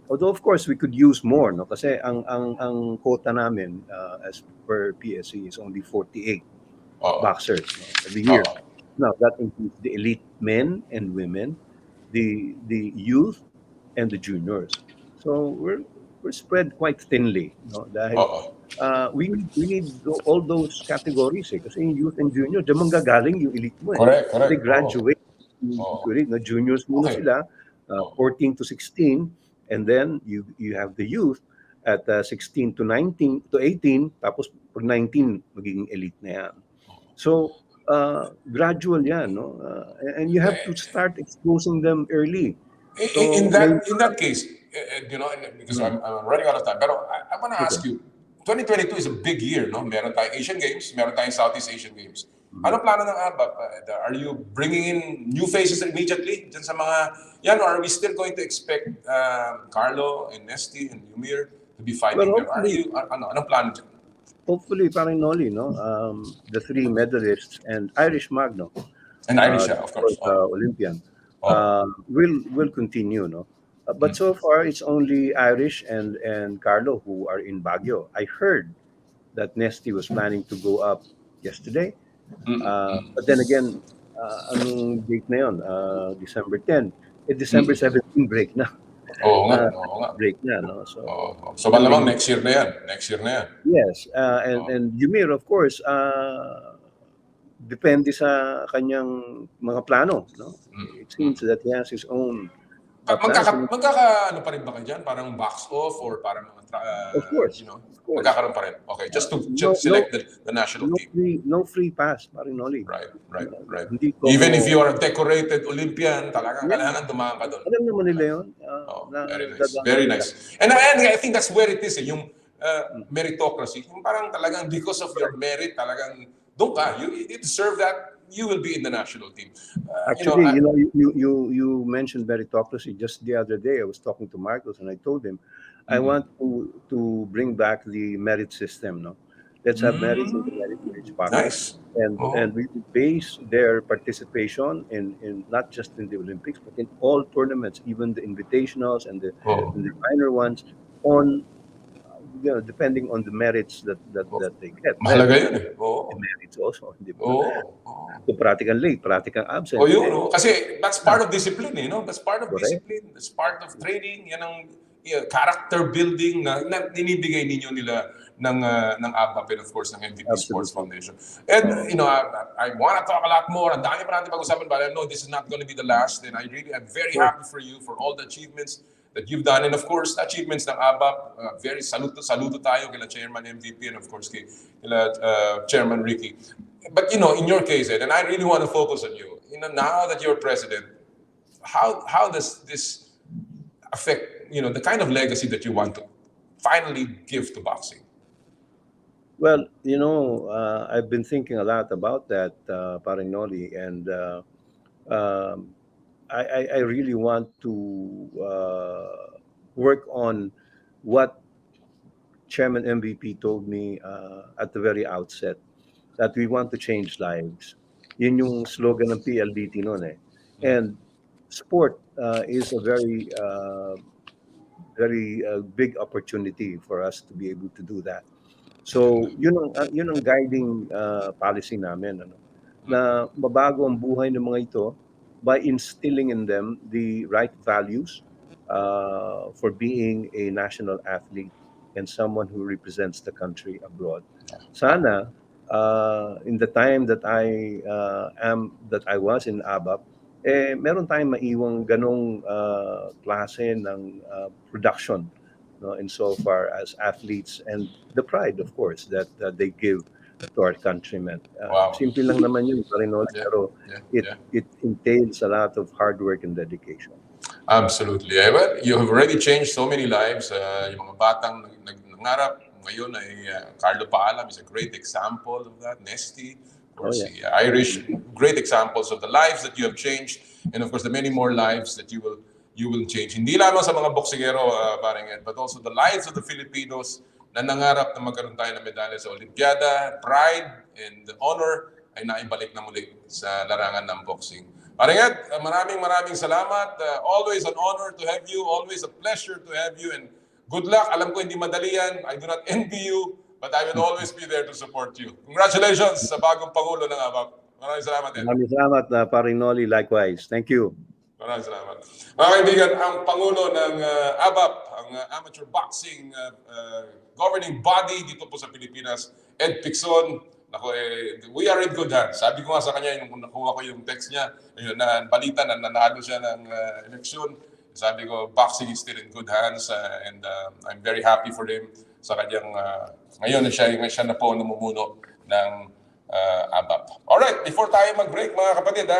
Although of course we could use more, kasi ang quota namin as per PSC is only 48 boxers every year. Now that includes the elite men and women, the youth, and the juniors. So we're spread quite thinly, dahil we need all those categories kasi yung youth and junior, diyan manggagaling yung elite mo eh. Correct. They graduate. Juniors muna sila, 14 to 16, and then you have the youth at 16 to 19 to 18, tapos pag 19 magiging elite na yan. So gradual yan, and you have to start exposing them early. So In that case, because I'm running out of time, pero I want to ask you, 2022 is a big year, no? Meron tayong Asian Games, meron tayong Southeast Asian Games. Ano plano ng ABAP? Are you bringing in new faces immediately dyan sa mga yan, or are we still going to expect Carlo and Nesty and Yumir to be fighting them? Anong plano dyan? Hopefully, parang Noli, the three medalists and Irish Magno, and Irish, of course, Olympian, will continue, but so far it's only Irish and Carlo who are in Baguio. I heard that Nesty was planning to go up yesterday, but then again, anong date na yun? December 10. December 17 break na. Oo nga. Break na, So malamang next year na yan. Yes, and Yumir, of course, depende sa kanyang mga plano, It seems that he has his own Magkaka-ano pa rin ba kayo dyan? Parang box off or parang of course. Magkakaroon pa rin. Okay, just to select the national team. No free pass, parang Noli. Right. Even if you are a decorated Olympian, talagang kailangan dumaan ka doon. Alam naman nila yun. Very nice. And I think that's where it is, yung meritocracy. Yung parang talagang because of your merit, talagang doon ka. You deserve that. You will be in the national team. Actually, you mentioned meritocracy. Just the other day, I was talking to Marcos and I told him, I want to bring back the merit system. Let's have merit in the merit pocket. Nice. And we base their participation in not just in the Olympics but in all tournaments, even the invitationals and the minor ones, on depending on the merits that they get. Mahalaga yun eh. The merits also, hindi ba? Oo. So, practically late, practically absent. Yun, no? Kasi that's part of discipline, eh, no? That's part of Correct. discipline. That's part of training. Yan ang character building na ninibigay ninyo nila ng ABAP and of course ng MVP Sports Foundation. And I want to talk a lot more. Ang dami pa natin pag-usapan, but I know this is not going to be the last. And I'm very happy for you for all the achievements that you've done. And of course, achievements ng ABAP. Very saludo tayo kila Chairman MVP and of course kila Chairman Ricky. But in your case, Ed, and I really want to focus on you. Now that you're president, how does this affect the kind of legacy that you want to finally give to boxing? Well, I've been thinking a lot about that, Paring Noli, and I really want to work on what Chairman MVP told me at the very outset, that we want to change lives. Yun yung slogan ng PLDT noon eh. And sport is a very big opportunity for us to be able to do that. So yun ang guiding policy namin, na mabago ang buhay ng mga ito by instilling in them the right values for being a national athlete and someone who represents the country abroad. Sana in the time that I was in ABAP, meron tayong maiwang ganong klase ng production, insofar as athletes and the pride, of course, that they give to our countrymen. Simple lang naman yun, pero it entails a lot of hard work and dedication. Absolutely. Well, you have already changed so many lives. Yung mga batang nangarap ngayon ay Carlo Paalam is a great example of that. Nesty, of course, the Irish, great examples of the lives that you have changed, and of course the many more lives that you will change. Hindi lamang sa mga boksingero, Paring Ed, but also the lives of the Filipinos na nangarap na magkaroon tayo ng medalya sa Olimpiada. Pride and honor ay naibalik na muli sa larangan ng boxing. Paring Ed, maraming salamat. Always an honor to have you. Always a pleasure to have you. And good luck. Alam ko hindi madali yan. I do not envy you, but I will always be there to support you. Congratulations sa bagong Pangulo ng ABAP. Maraming salamat, Ed. Maraming salamat, Paring Noli. Likewise. Thank you. Maraming salamat. Mga kaibigan, ang Pangulo ng ABAP, ang Amateur Boxing Governing Body dito po sa Pilipinas, Ed Picson. We are in good hands. Sabi ko nga sa kanya, nung nakuha ko yung text niya, na balita na nanalo siya ng eleksyon, sabi ko, boxing is still in good hands, and I'm very happy for him sa kanyang, ngayon siya na po namumuno ng ABAP. Alright, before tayo mag-break, mga kapatid,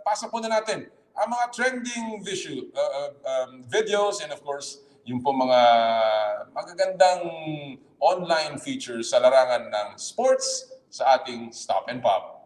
pasa po na natin ang mga trending videos and of course, yung po mga magagandang online features sa larangan ng sports sa ating Stop and Pop.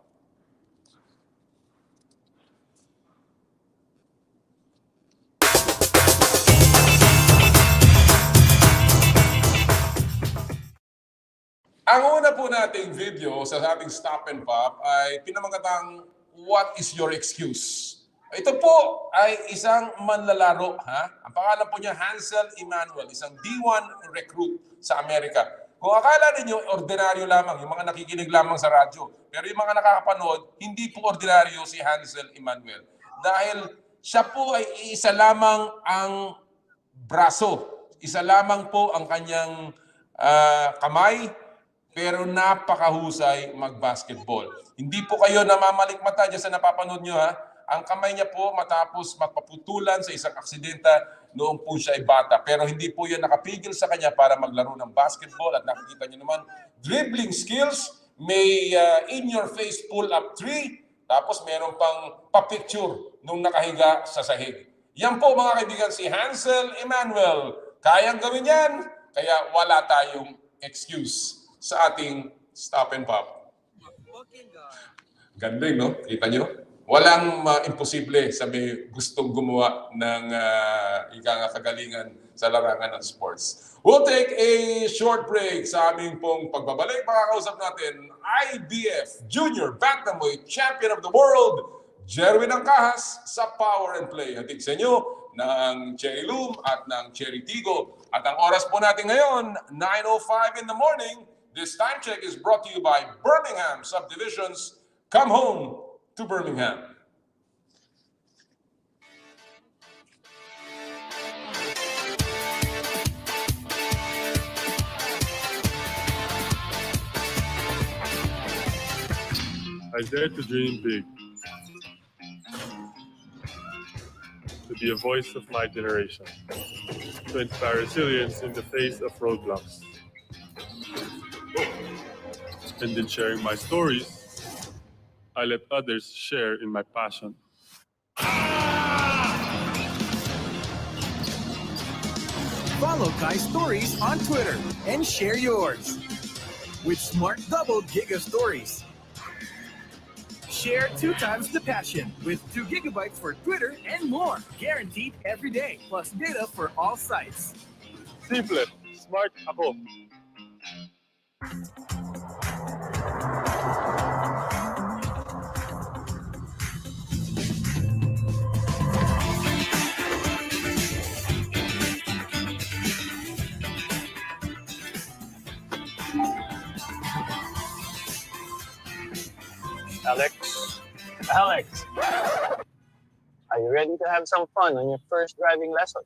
Ang una po nating video sa ating Stop and Pop ay pinamagatang What is your excuse? Ito po ay isang manlalaro. Ang pangalan po niya Hansel Emmanuel, isang D1 recruit sa Amerika. Kung akala ninyo ordinaryo lamang, yung mga nakikinig lamang sa radyo, pero yung mga nakakapanood, hindi po ordinaryo si Hansel Emmanuel. Dahil siya po ay isa lamang ang braso. Isa lamang po ang kanyang kamay, pero napakahusay mag-basketball. Hindi po kayo namamalikmata dyan sa napapanood nyo, Ang kamay niya po matapos mapaputulan sa isang aksidenta noong po siya ay bata. Pero hindi po yan nakapigil sa kanya para maglaro ng basketball. At nakikita niyo naman, dribbling skills, may in-your-face pull-up 3, tapos meron pang pa-picture nung nakahiga sa sahig. Yan po mga kaibigan, si Hansel Emmanuel. Kayang gawin yan, kaya wala tayong excuse sa ating Stop and Pop. Ganding, no? Kita nyo? walang imposible sa may gustong gumawa ng kagalingan sa larangan ng sports. We'll take a short break. Sa aming pong pagbabalik, makakausap natin IBF Junior Bantamweight Champion of the World, Jerwin Ancajas, sa Power and Play. Hatid sa inyo ng Cherry Loom at ng Cherry Tigo. At ang oras po natin ngayon, 9:05 in the morning. This time check is brought to you by Birmingham Subdivisions. Come home to Birmingham. I dare to dream big, to be a voice of my generation, to inspire resilience in the face of roadblocks. And in sharing my stories, I let others share in my passion. Follow Kai Stories on Twitter and share yours. With Smart Double Giga Stories. Share 2 times the passion with 2 gigabytes for Twitter and more. Guaranteed every day, plus data for all sites. Simple, smart ako. Alex, are you ready to have some fun on your first driving lesson?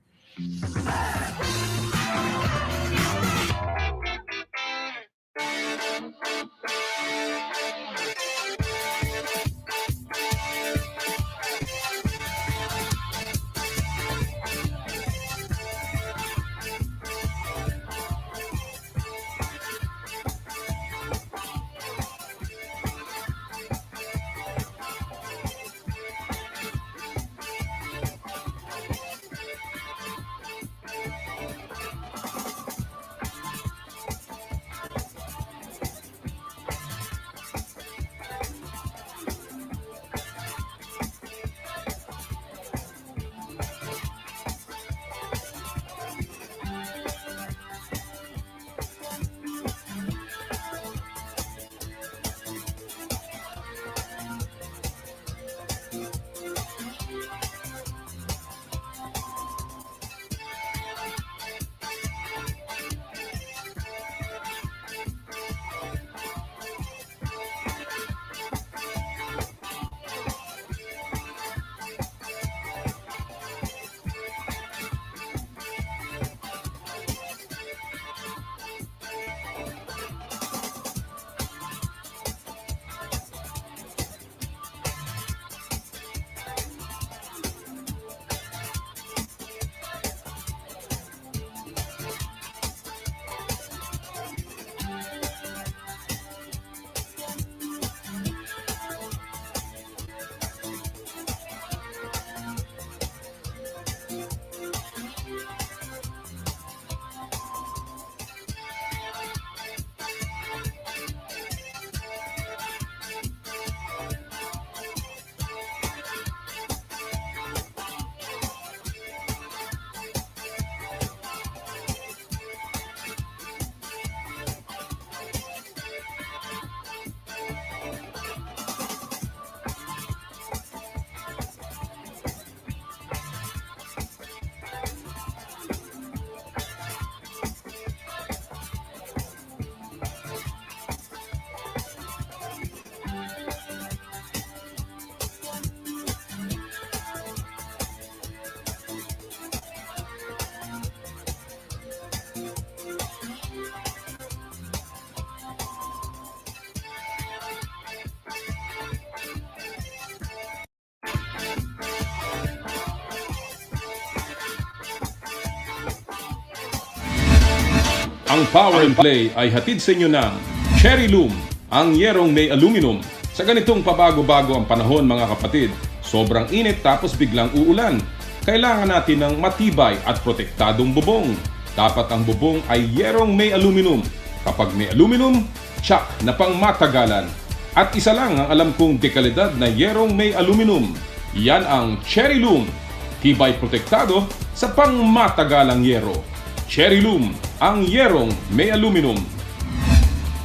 Ang Power and Play ay hatid sa inyo ng Cherry Loom, ang yerong may aluminum. Sa ganitong pabago-bago ang panahon mga kapatid, sobrang init tapos biglang uulan. Kailangan natin ng matibay at protektadong bubong. Dapat ang bubong ay yerong may aluminum. Kapag may aluminum, tsak na pang matagalan. At isa lang ang alam kong dekalidad na yerong may aluminum. Yan ang Cherry Loom. Tibay protektado sa pangmatagalang yero. Cherry Loom, ang yerong may aluminum.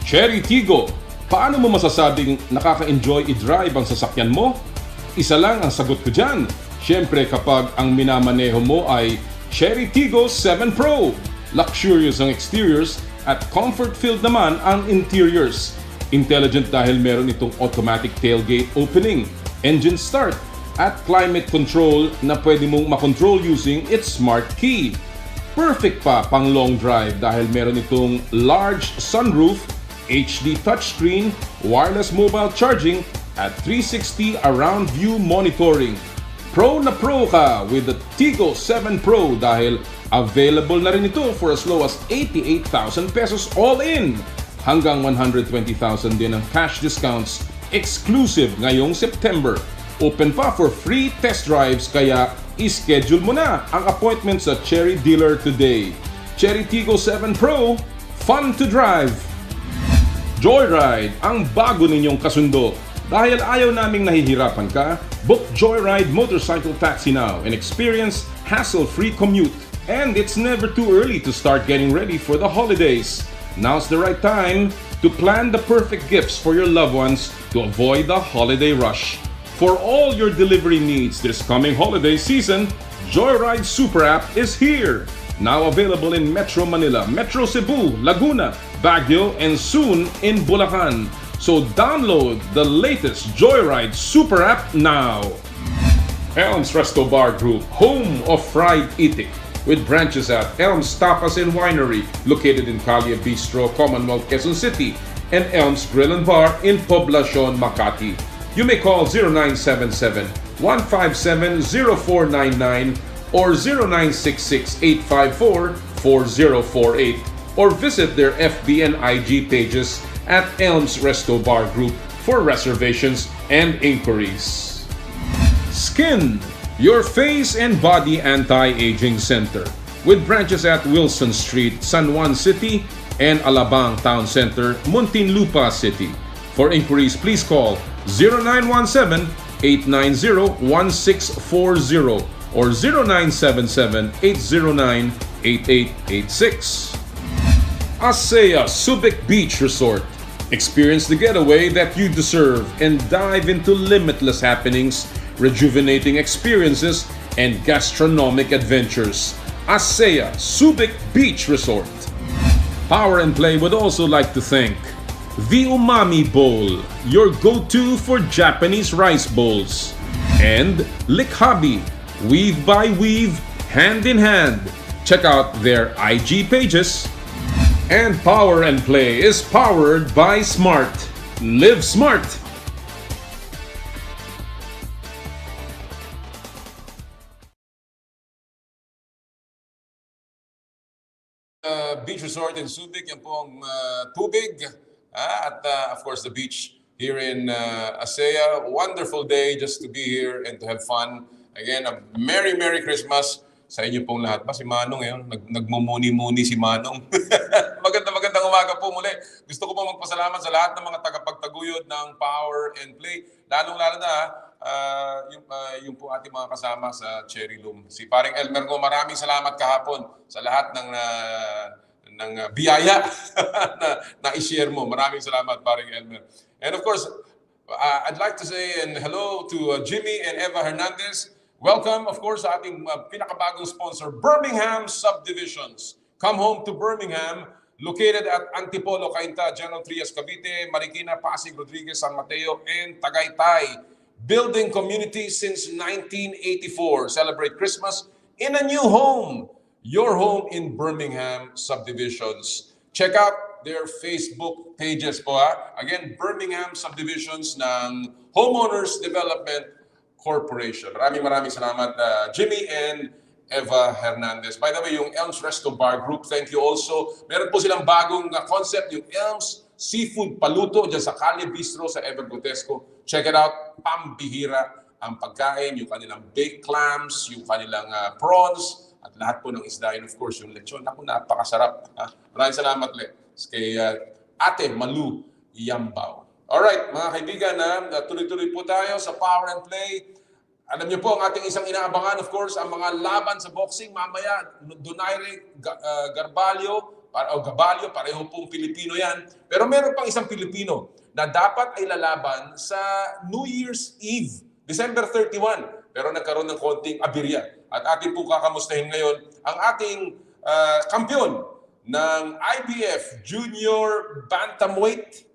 Cherry Tigo. Paano mo masasabing nakaka-enjoy i-drive ang sasakyan mo? Isa lang ang sagot ko dyan. Siyempre kapag ang minamaneho mo ay Cherry Tigo 7 Pro. Luxurious ang exteriors at comfort-filled naman ang interiors. Intelligent dahil meron itong automatic tailgate opening, engine start, at climate control na pwede mong makontrol using its smart key. Perfect pa pang long drive dahil meron itong large sunroof, HD touchscreen, wireless mobile charging, at 360 around view monitoring. Pro na pro ka with the Tigo 7 Pro dahil available na rin ito for as low as 88,000 pesos all in. Hanggang 120,000 din ang cash discounts exclusive ngayong September. Open pa for free test drives kaya ischedule mo na ang appointment sa Cherry Dealer today. Cherry Tigo 7 Pro, fun to drive! Joyride, ang bago ninyong kasundo. Dahil ayaw naming nahihirapan ka, book Joyride Motorcycle Taxi now and experience hassle-free commute. And it's never too early to start getting ready for the holidays. Now's the right time to plan the perfect gifts for your loved ones to avoid the holiday rush. For all your delivery needs this coming holiday season, Joyride Super App is here. Now available in Metro Manila, Metro Cebu, Laguna, Baguio, and soon in Bulacan. So download the latest Joyride Super App now. Elms Resto Bar Group, home of fried eating, with branches at Elms Tapas and Winery, located in Calle Bistro, Commonwealth, Quezon City, and Elms Grill and Bar in Poblacion, Makati. You may call 0977-157-0499 or 0966-854-4048 or visit their FB and IG pages at Elms Resto Bar Group for reservations and inquiries. Skin, your face and body anti-aging center, with branches at Wilson Street, San Juan City, and Alabang Town Center, Muntinlupa City. For inquiries, please call 0917-890-1640 or 0977-809-8886. ASEA Subic Beach Resort. Experience the getaway that you deserve and dive into limitless happenings, rejuvenating experiences, and gastronomic adventures. ASEA Subic Beach Resort. Power and Play would also like to thank the Umami Bowl, your go-to for Japanese rice bowls, and Lick Hobby, weave by weave, hand in hand. Check out their IG pages. And Power and Play is powered by Smart. Live smart! Beach Resort in Subic, yan po ang tubig. At of course, the beach here in ASEA. Wonderful day just to be here and to have fun. Again, a Merry Christmas sa inyo pong lahat. Si Manong ngayon, nagmumuni-muni si Manong. Magandang umaga po muli. Gusto ko po magpasalamat sa lahat ng mga tagapagtaguyod ng Power and Play. Lalong-lalo na yung po ating mga kasama sa Cherry Loom. Si Paring Elmer ko, maraming salamat kahapon sa lahat ng biyaya na i-share mo. Maraming salamat, Paring Elmer. And of course, I'd like to say hello to Jimmy and Eva Hernandez. Welcome, of course, sa ating pinakabagong sponsor, Birmingham Subdivisions. Come home to Birmingham, located at Antipolo, Cainta, General Trias, Cavite, Marikina, Pasig, Rodriguez, San Mateo, and Tagaytay. Building community since 1984. Celebrate Christmas in a new home. Your home in Birmingham Subdivisions. Check out their Facebook pages po ha. Again, Birmingham Subdivisions ng Homeowners Development Corporation. Maraming salamat Jimmy and Eva Hernandez. By the way, yung Elms Resto Bar Group, thank you also. Meron po silang bagong concept, yung Elms Seafood Paluto dyan sa Calle Bistro sa Ever Gotesco. Check it out. Pambihira ang pagkain, yung kanilang baked clams, yung kanilang prawns, at lahat po ng isda. And of course, yung lechon. Naku, napakasarap. Maraming salamat kay Ate Malu Yambaw. Alright, mga kaibigan, tuloy-tuloy po tayo sa Power and Play. Alam niyo po, ang ating isang inaabangan, of course, ang mga laban sa boxing. Mamaya, Donaire Gabalio, pareho pong Pilipino yan. Pero meron pang isang Pilipino na dapat ay lalaban sa New Year's Eve, December 31. Pero nagkaroon ng konting abirya. At ating po kakamustahin ngayon ang ating kampiyon ng IBF Junior Bantamweight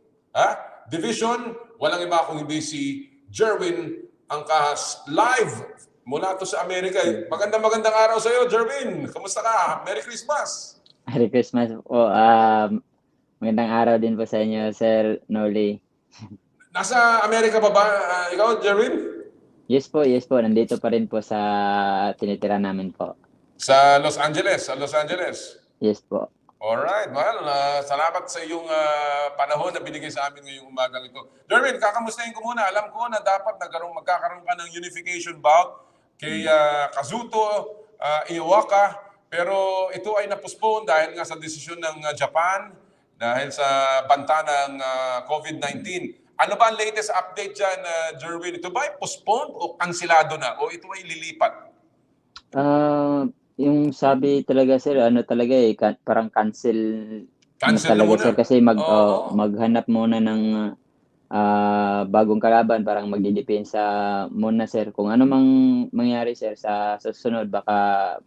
Division. Walang iba kung hindi si Jerwin Ancajas, live mula to sa Amerika. Magandang araw sa iyo, Jerwin. Kamusta ka? Merry Christmas. Merry Christmas po. Magandang araw din po sa inyo, Sir Noli. Nasa Amerika pa ba ikaw, Jerwin? Yes po. Nandito pa rin po sa tinitira namin po. Sa Los Angeles? Yes po. Alright. Well, salamat sa iyong panahon na binigay sa amin ngayong umagang ito. Jerwin, kakamustahin ko muna. Alam ko na dapat magkakaroon ka ng unification bout kay Kazuto Iwaka. Pero ito ay na-postpone dahil nga sa desisyon ng Japan dahil sa banta ng COVID-19. Ano ba ang latest update dyan, Jerwin? Ito ba ay postponed o kansilado na? O ito ay lilipat? Yung sabi talaga, sir, parang cancel Cancel na talaga, muna. sir, kasi maghanap muna ng bagong kalaban, parang magdidepensa muna, sir. Kung ano mang mangyari, sir, sa susunod, baka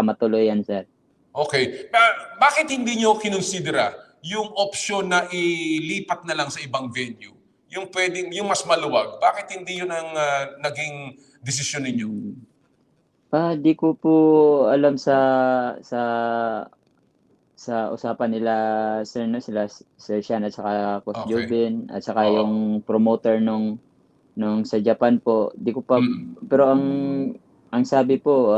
matuloy yan, sir. Okay. Bakit hindi nyo kinonsidera yung option na ilipat na lang sa ibang venue? Yung mas maluwag. Bakit hindi yun ang naging desisyon ninyo? Di ko po alam sa usapan nila, sir, no, Sir Sean at saka Coach Okay. Jobin at saka yung promoter nung sa Japan po. Di ko pa, pero ang sabi po,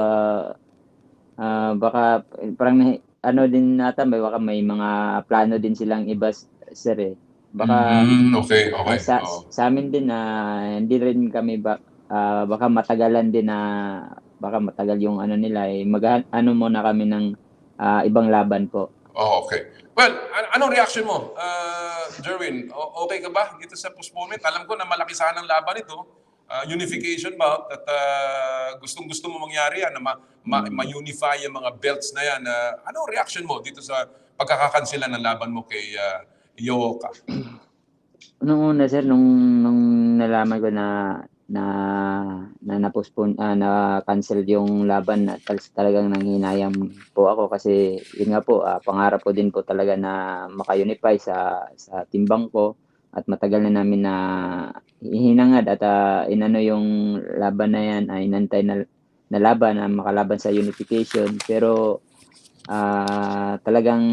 baka parang din nata, baka may mga plano din silang iba, sir, eh. Baka Okay. sa amin din na hindi rin kami baka matagalan din na baka matagal yung nila, eh. Muna kami ng ibang laban po. Okay. Well, anong reaction mo, Jerwin? Okay ka ba dito sa postponement? Alam ko na malaki sana ang laban ito. Unification bout at gustong-gusto mo mangyari yan na ma-unify yung mga belts na yan. Anong reaction mo dito sa pagkakansela ng laban mo kay Yoka? Nung una, sir, nung nalaman ko na na-postpone, na-cancel yung laban, talagang nanghinayang po ako kasi yun nga po, pangarap ko din po talaga na maka-unify sa timbang ko at matagal na namin na hinangad at yung laban na yan ay inantay na laban na makalaban sa unification. Pero talagang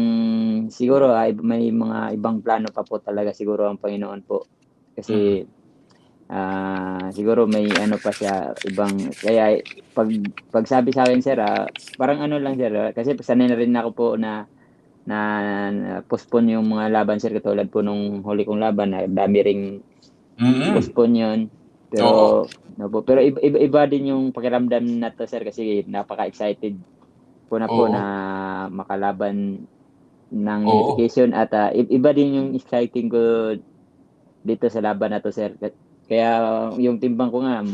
siguro may mga ibang plano pa po talaga siguro ang Panginoon po kasi siguro may pa siya ibang, kaya pag sabi sa akin, sir, parang lang, sir, kasi sanay na rin ako po na postpone yung mga laban, sir, katulad po nung huli kong laban na dami ring postpone yun. Pero pero iba din yung pakiramdam na to, sir, kasi napaka-excited po na makalaban ng unification at iba din yung exciting ko dito sa laban na to, sir. Kaya yung timbang ko nga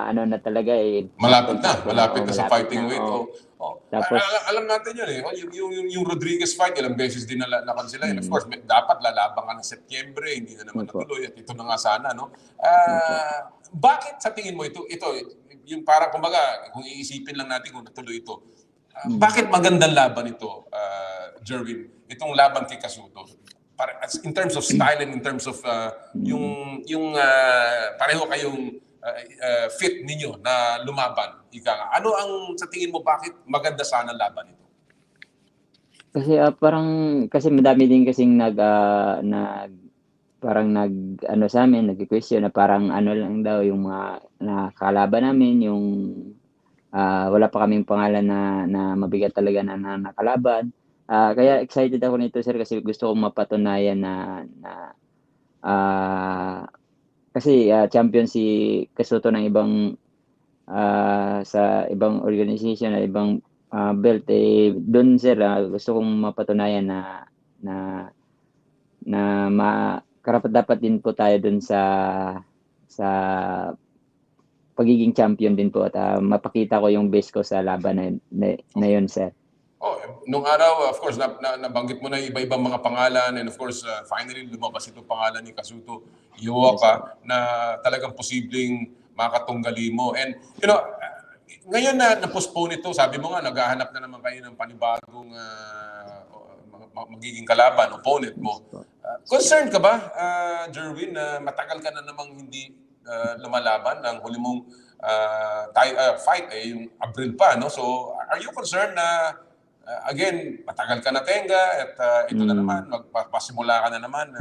na talaga malapit na sa fighting weight. Tapos alam natin yun, eh. Yung Rodriguez fight ilang beses din na-cancela. Of course, dapat lalaban ka ng Setyembre, hindi na naman natuloy at ito na nga sana, no? Bakit sa tingin mo ito yung parang kumbaga kung iisipin lang natin kung natuloy ito, bakit magandang laban ito, Jerwin? Itong laban kay Kazuto. In terms of style and in terms of yung pareho kayong fit ninyo na lumaban. Ano ang sa tingin mo bakit maganda sana laban ito? Kasi kasi madami din kasing sa amin, nag-question na parang lang daw yung mga nakalaban namin, yung wala pa kaming pangalan na mabigat talaga na nakalaban. Kaya excited ako nito, sir, kasi gusto kong mapatunayan na kasi champion si Kasuto ng ibang sa ibang organization na ibang belt, doon, sir, gusto kong mapatunayan na karapat-dapat din po tayo dun sa pagiging champion din po at mapakita ko yung best ko sa laban na yun, sir. Oh, nung araw, of course, nabanggit mo na yung iba-ibang mga pangalan and of course, finally lumabas itong pangalan ni Kazuto Iwaka na talagang posibleng makatunggali mo. And, you know, ngayon na na-postpone ito, sabi mo nga, naghahanap na naman kayo ng panibagong magiging kalaban, opponent mo. Concerned ka ba, Jerwin, na matagal ka na namang hindi lumalaban ng huli mong fight, yung Abril pa, no? So, are you concerned na again, matagal ka na tenga at ito na naman, magpasimula ka na naman.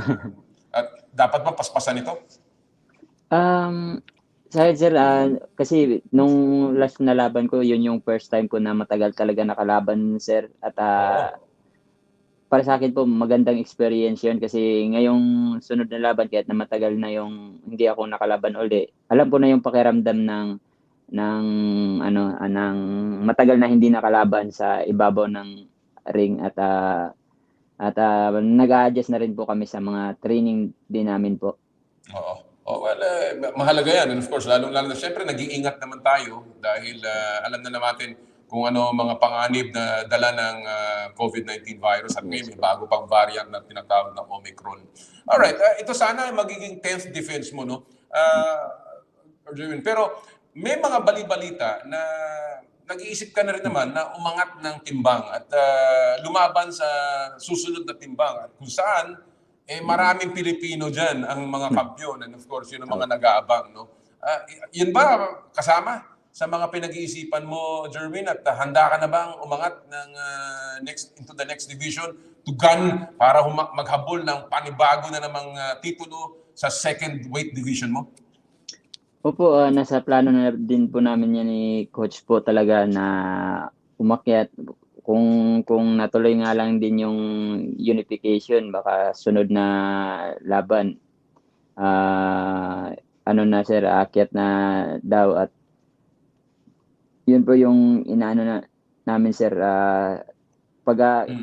At dapat ba paspasan ito? Sir, kasi nung last na laban ko, yun yung first time ko na matagal talaga nakalaban, sir. At para sa akin po, magandang experience yun kasi ngayong sunod na laban, kahit na matagal na yung hindi ako nakalaban uli, alam ko na yung pakiramdam ng matagal na hindi nakalaban sa ibabaw ng ring at nag-a-adjust na rin po kami sa mga training din namin po. Oo. Oh, well, mahalaga yan. And of course, lalo-lalo na siyempre nag-iingat naman tayo dahil alam na natin kung ano mga panganib na dala ng COVID-19 virus at ngayon may bago pang variant na tinatawag na Omicron. Alright, ito sana magiging 10th defense mo, no? Pero may mga bali-balita na nag-iisip ka na rin naman na umangat ng timbang at lumaban sa susunod na timbang at kung saan maraming Pilipino dyan ang mga kampiyon and of course yun ang mga nag-aabang, no? Yun ba kasama sa mga pinag-iisipan mo, Jerwin, at handa ka na bang umangat ng into the next division to gun para maghabol ng panibago na namang titulo sa second weight division mo? Opo, nasa plano na din po namin yan ni Coach po talaga na umakyat. Kung natuloy nga lang din yung unification, baka sunod na laban, na sir, akyat na daw at yun po yung inaano namin, sir. Pag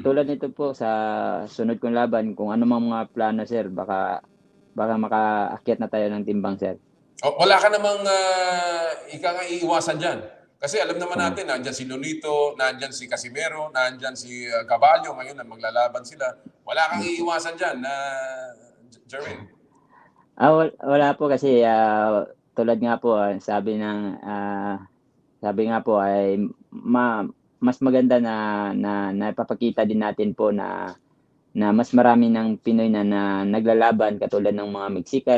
tulad nito po sa sunod kong laban, kung ano mang mga plano, sir, baka makaakyat na tayo ng timbang, sir. Wala ka namang iiwasan dyan. Kasi alam naman natin, nandyan si Nonito, nandyan si Casimero, nandyan si Caballo, ngayon na maglalaban sila. Wala kang iiwasan dyan, Jerwin. Wala po kasi tulad nga po, sabi nga po ay mas maganda na napapakita din natin po na mas marami ng Pinoy na naglalaban katulad ng mga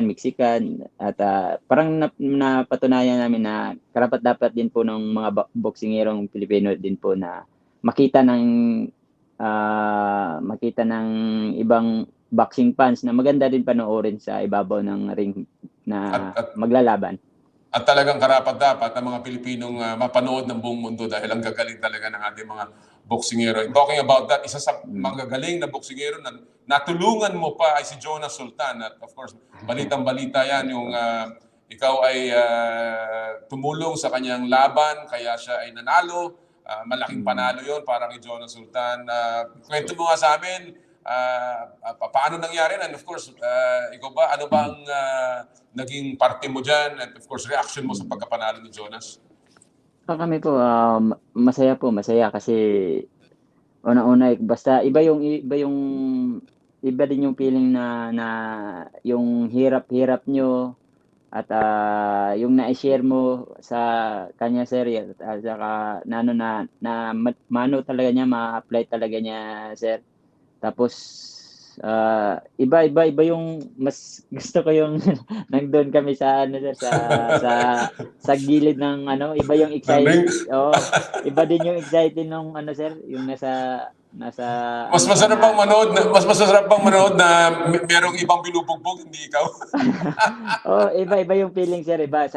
Mexican at parang napatunayan namin na karapat-dapat din po ng mga boksingerong Pilipino din po na makita ng ibang boxing fans na maganda din panoorin sa ibabaw ng ring na maglalaban. At talagang karapat-dapat ang mga Pilipinong mapanood ng buong mundo dahil ang gagaling talaga ng ating mga boksingero. And talking about that, isa sa mga gagaling na boksingero na natulungan mo pa ay si Jonas Sultan. At of course, balitang-balita yan yung ikaw ay tumulong sa kanyang laban, kaya siya ay nanalo. Malaking panalo yon para kay Jonas Sultan. Kwento mo nga sa amin, paano nangyari na? And of course, ikaw ba, ano ba ang naging parte mo dyan? And of course, reaction mo sa pagkapanalo ni Jonas? Kami po, masaya kasi una-una, basta iba din yung feeling na yung hirap nyo at yung na-share mo sa kanya, sir, at saka mano talaga niya, ma-apply talaga niya, sir. Tapos iba yung mas gusto ko yung nandun kami sa sa gilid ng iba yung excited. Iba din yung excited nung sir, yung nasa mas masarap bang manood na merong ibang binubugbog, hindi ikaw? Iba yung feeling, sir, iba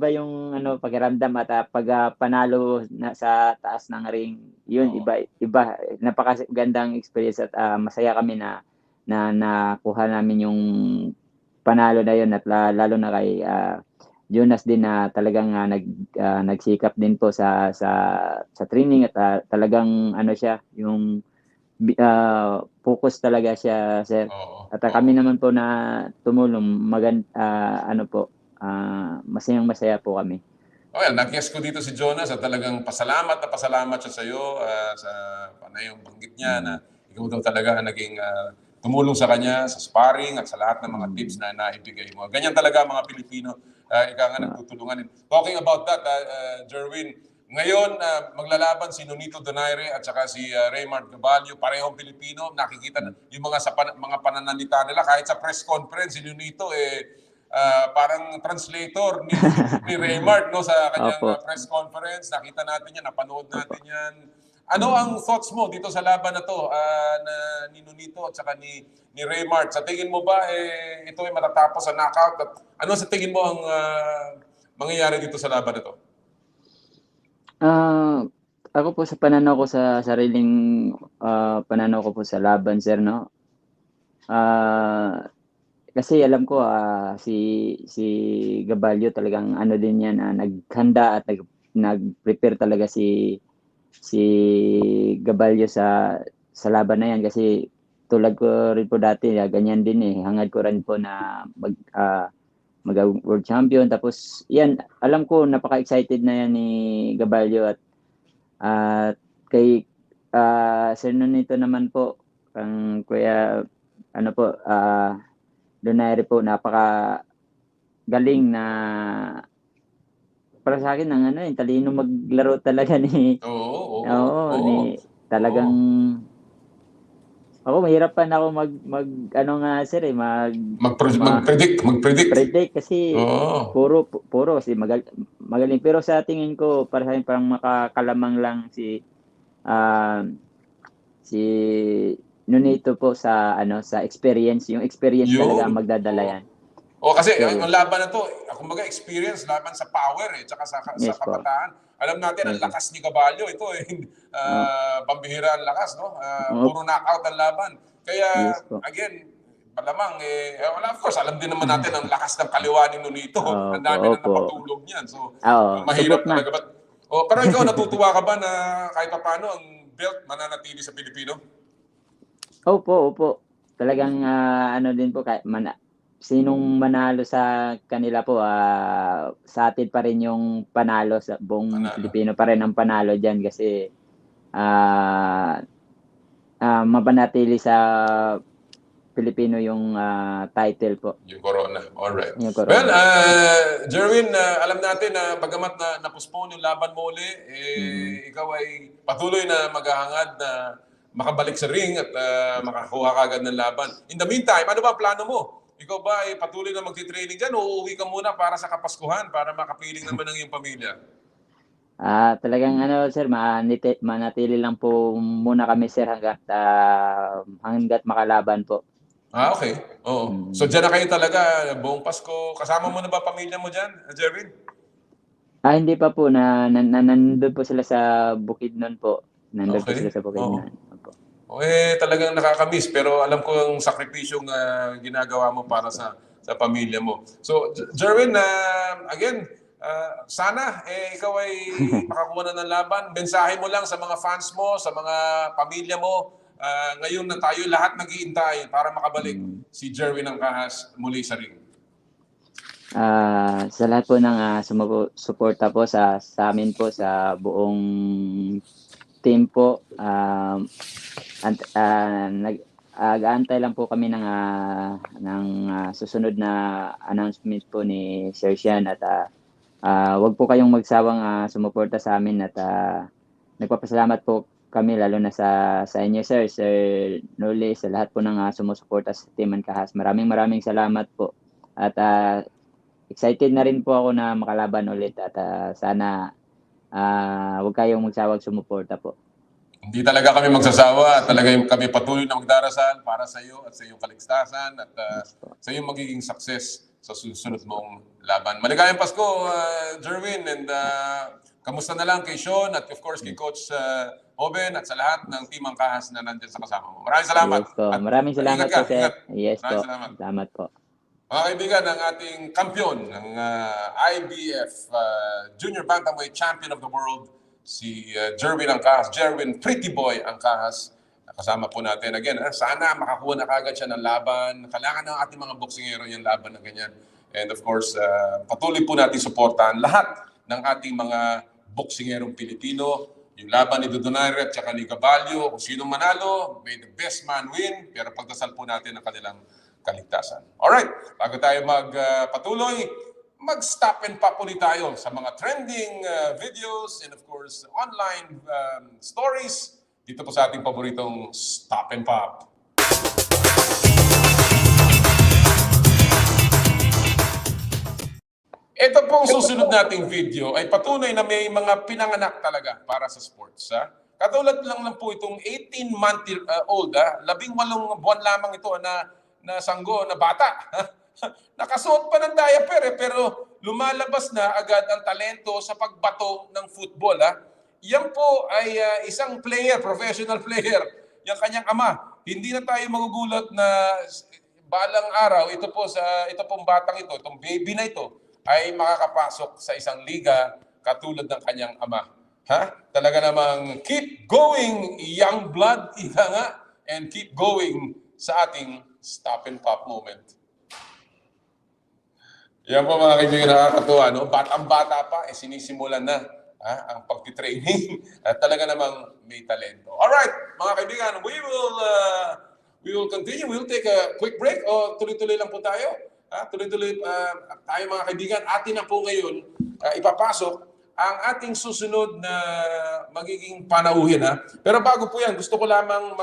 yung pakiramdam at pag panalo na sa taas ng ring, yun iba napakagandang experience at masaya kami na nakuha namin yung panalo na yun at lalo na kay Jonas din na talagang nagsikap din po sa training at talagang siya yung focus talaga siya, sir. Oo. At kami naman po na tumulong, ano po, masayang-masaya po kami. Well, nag-guess ko dito si Jonas at talagang pasalamat na pasalamat siya sa iyo sa panayong banggit niya na ikaw daw talaga ang naging tumulong sa kanya sa sparring at sa lahat ng mga tips na naibigay mo. Ganyan talaga ang mga Pilipino, ika nga nagtutulungan. Talking about that, Jerwin, ngayon maglalaban si Nonito Donaire at saka si Raymart Gabalio, parehong Pilipino. Nakikita yung mga mga pananalita nila kahit sa press conference si Nonito parang translator ni Raymart no sa kanyang press conference. Nakita natin yan, napanood natin yan. Ano ang thoughts mo dito sa laban na to na ni Nonito at saka ni Raymart? Sa tingin mo ba ito ay matatapos sa knockout? At ano sa tingin mo ang mangyayari dito sa laban na to? Ako po sa pananaw ko sa sariling pananaw ko po sa laban, sir, no? Kasi alam ko si Gabalio talagang ano din yan, naghanda at nag-prepare talaga si Gabalio sa laban na yan kasi tulad ko rin po dati, ganyan din hangad ko rin po na mag-world champion. Tapos yan, alam ko napaka-excited na yan ni Gabalio at kay Sir Nonito naman po, ang kuya ano po, Donaire po, napaka galing na para sa akin ng talino maglaro talaga ni ni talagang ako mahirapan ako sir mag-predict kasi puro si magaling, pero sa tingin ko para sa akin parang makakalamang lang si Nonito po sa sa experience, yung experience talaga ang magdadala yan. Kasi ang laban na to, kumbaga experience laban sa power tsaka sa kabataan. Alam natin ang lakas ni Gabalio, ito pambihira ang lakas, no? Puro knockout ang laban. Kaya again, malamang of course, alam din naman natin ang lakas ng kaliwa ni Nonito. Ang dami na napatulog niyan. So mahirap talaga. Pero ikaw natutuwa ka ba na kahit paano ang belt mananatili sa Pilipino? Opo. Talagang din po kahit sinong manalo sa kanila po, sa atin pa rin yung panalo, sa buong Pilipino pa rin ang panalo diyan kasi mapanatili sa Pilipino yung title po. Yung corona. Alright. Yung corona. Well, Jerwin, alam natin na bagamat na postpone yung laban mo uli, ikaw ay patuloy na maghahangad na makabalik sa ring at makakuha kagad ng laban. In the meantime, ano ba ang plano mo? Ikaw ba ay patuloy na magti-training dyan o uuwi ka muna para sa Kapaskuhan para makapiling naman ng iyong pamilya? Talagang sir, manatili lang po muna kami, sir, hanggat makalaban po. Okay. Oo. So dyan na kayo talaga buong Pasko. Kasama mo na ba pamilya mo dyan, Jerwin? Hindi pa po. Nandun po sila sa Bukidnon po. Nandun po sila sa Bukidnon. Talagang nakakamiss, pero alam ko ang sakripisyong ginagawa mo para sa pamilya mo. So, Jerwin, again, sana ikaw ay makakuha na ng laban. Mensahe mo lang sa mga fans mo, sa mga pamilya mo. Ngayon na tayo lahat nag-iintay para makabalik si Jerwin Ancajas muli sa ring. Sa lahat po ng sumusuporta po sa amin po, sa buong team po, nag-aantay lang po kami ng susunod na announcement po ni Sir Sian at wag po kayong magsawang sumuporta sa amin at nagpapasalamat po kami lalo na sa inyo, Sir Noli, sa lahat po ng sumusuporta sa Team Ancajas. Maraming salamat po at excited na rin po ako na makalaban ulit at sana wag kayong magsawang sumuporta po. Hindi talaga kami magsasawa. Talaga kami patuloy na magdarasal para sa iyo at sa iyong kaligtasan at sa iyong magiging success sa susunod mong laban. Maligayang Pasko, Jerwin, and kamusta na lang kay Sean at of course kay Coach Oben at sa lahat ng Team Ancajas na nandiyan sa kasama mo. Maraming salamat. Yes po. Maraming salamat po, sir. Yes po. Salamat po. Mga kaibigan, ang ating kampiyon ng IBF Junior Bantamweight Champion of the World, si Jerwin Ancajas, Jerwin Pretty Boy Ancajas. kasama po natin. Again, sana makakuha na kagad siya ng laban. Kailangan ng ating mga boksingero yung laban na ganyan. And of course, patuloy po natin suportahan lahat ng ating mga boksingerong Pilipino. Yung laban ni Dudonare at saka ni Gabalio, kung sino manalo, may the best man win. Pero pagdasal po natin ang kanilang kaligtasan. Alright, bago tayo magpatuloy, mag-stop and pop ulit tayo sa mga trending videos and of course, online stories dito po sa ating paboritong Stop and Pop. Ito pong susunod nating video ay patunay na may mga pinanganak talaga para sa sports. Katulad lang po itong 18-month-old, 18 buwan lamang ito na sanggo, na bata. Nakasuot pa ng diaper pero lumalabas na agad ang talento sa pagbato ng football. Yan po ay isang player, professional player, yung kanyang ama. Hindi na tayo magugulat na balang araw, ito pong batang ito, itong baby na ito, ay makakapasok sa isang liga katulad ng kanyang ama. Talaga namang keep going, young blood, ika nga, and keep going sa ating Stop and Pop moment. Yan po mga kaibigan, nakakatuwa, no? Batang-bata pa, sinisimulan na ang pagtitraining at talaga namang may talento. Alright, mga kaibigan, we will continue. We will take a quick break o tuloy-tuloy lang po tayo. Tuloy-tuloy tayo mga kaibigan. Atin na po ngayon ipapasok ang ating susunod na magiging panauhin. Pero bago po yan, gusto ko lamang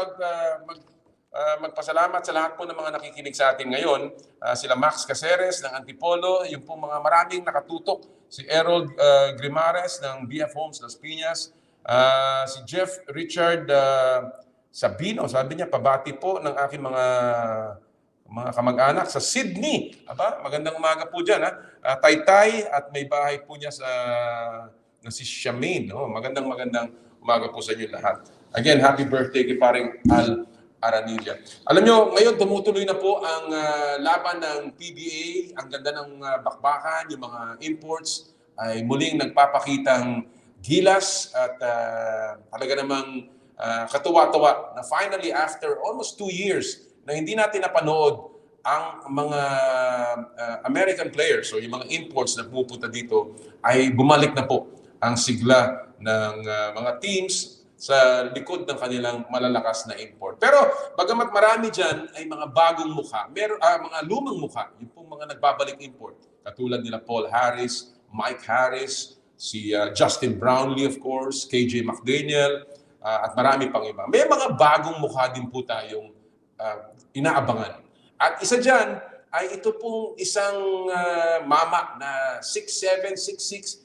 magpasalamat sa lahat po ng mga nakikinig sa atin ngayon. Sila Max Caceres ng Antipolo, yung po mga maraming nakatutok. Si Errol Grimares ng BF Homes Las Piñas. Si Jeff Richard Sabino, sabi niya, pabati po ng aking mga kamag-anak sa Sydney. Magandang umaga po dyan. Taytay at may bahay po niya na si Shamin. Magandang umaga po sa inyo lahat. Again, happy birthday kay paring Al Aranilla. Alam nyo, ngayon tumutuloy na po ang laban ng PBA. Ang ganda ng bakbakan, yung mga imports ay muling nagpapakitang gilas at talaga namang katuwa-tuwa na finally after almost 2 years na hindi natin napanood ang mga American players o yung mga imports na pupunta dito ay bumalik na po ang sigla ng mga teams sa likod ng kanilang malalakas na import. Pero bagamat marami dyan ay mga bagong mukha, mga lumang mukha, yung pong mga nagbabalik import. Katulad nila Paul Harris, Mike Harris, si Justin Brownlee of course, KJ McDaniel, at marami pang iba. May mga bagong mukha din po tayong inaabangan. At isa dyan ay ito pong isang mama na 6'7", 6'6",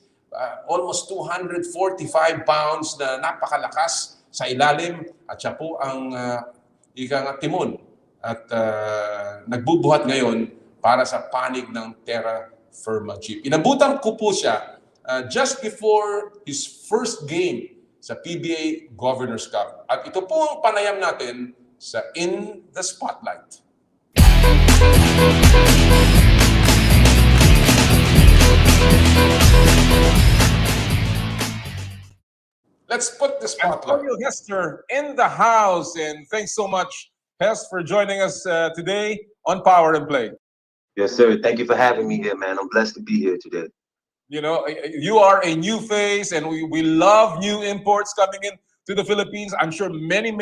almost 245 pounds na napakalakas sa ilalim at siya po ang timon at nagbubuhat ngayon para sa panig ng Terrafirma Dyip. Inabutan ko po siya just before his first game sa PBA Governors Cup. At ito po ang panayam natin sa In the Spotlight. Let's put the spotlight. Antonio Hester in the house, and thanks so much, Hester, for joining us today on Power and Play. Yes, sir. Thank you for having me here, man. I'm blessed to be here today. You know, you are a new face, and we love new imports coming in to the Philippines. I'm sure many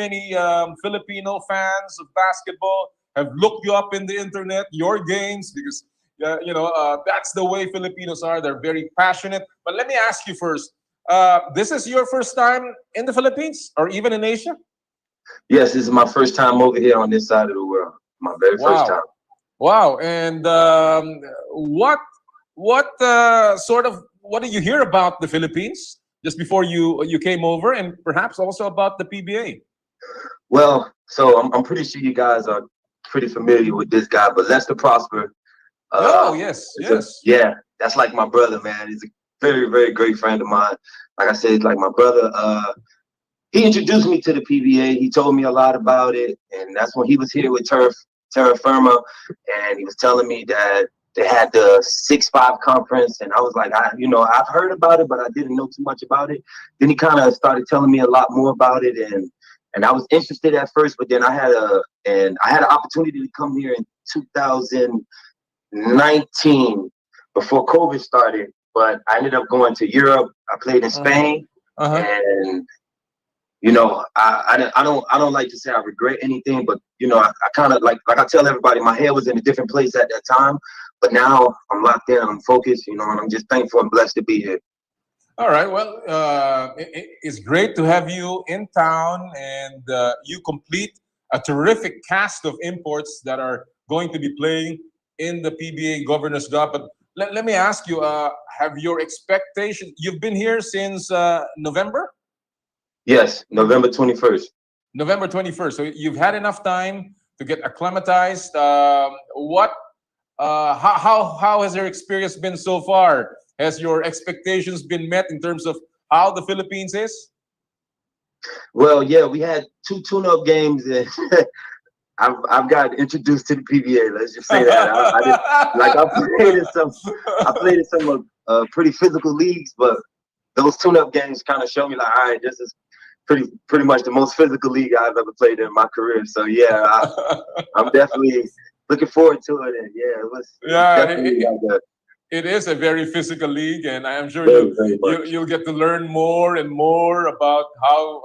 Filipino fans of basketball have looked you up in the internet, your games, because that's the way Filipinos are. They're very passionate. But let me ask you first. This is your first time in the Philippines or even in Asia? Yes, this is my first time over here on this side of the world. My very first time. Wow. And what did you hear about the Philippines just before you came over, and perhaps also about the PBA? Well, so I'm pretty sure you guys are pretty familiar with this guy, but Lester Prosper. Yes. Yeah, that's like my brother, man. He's a very, very great friend of mine. Like I said, he's like my brother. He introduced me to the PBA. He told me a lot about it, and that's when he was here with Terrafirma, and he was telling me that they had the 6'5" conference, and I was like, I've heard about it, but I didn't know too much about it. Then he kind of started telling me a lot more about it, and And I was interested at first, but then I had an opportunity to come here in 2019 before COVID started. But I ended up going to Europe. I played in Spain, and you know, I don't like to say I regret anything, but you know, I kind of like I tell everybody, my head was in a different place at that time, but now I'm locked in, I'm focused, you know, and I'm just thankful and blessed to be here. All right. Well, it's great to have you in town, and you complete a terrific cast of imports that are going to be playing in the PBA Governor's Cup. But let me ask you, have your expectation? You've been here since November? Yes, November 21st. November 21st. So you've had enough time to get acclimatized. How has your experience been so far? Has your expectations been met in terms of how the Philippines is? Well, yeah, we had 2 tune-up games, and I've got introduced to the PBA. Let's just say that. I played in some pretty physical leagues, but those tune-up games kind of show me like, all right, this is pretty much the most physical league I've ever played in my career. So yeah, I'm definitely looking forward to it. And yeah, it was definitely it is a very physical league, and I'm sure you'll get to learn more and more about how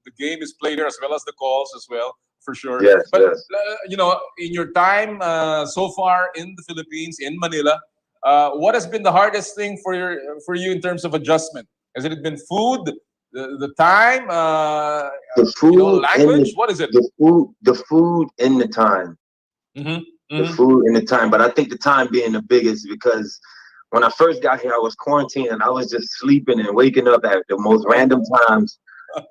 the game is played there, as well as the calls as well, for sure. Yes, but yes. You know, in your time so far in the Philippines, in Manila, what has been the hardest thing for you in terms of adjustment? Has it been food, the time, the food, you know, language? What is it? The food and the time. The food and the time, but I think the time being the biggest, because when I first got here, I was quarantined and I was just sleeping and waking up at the most random times.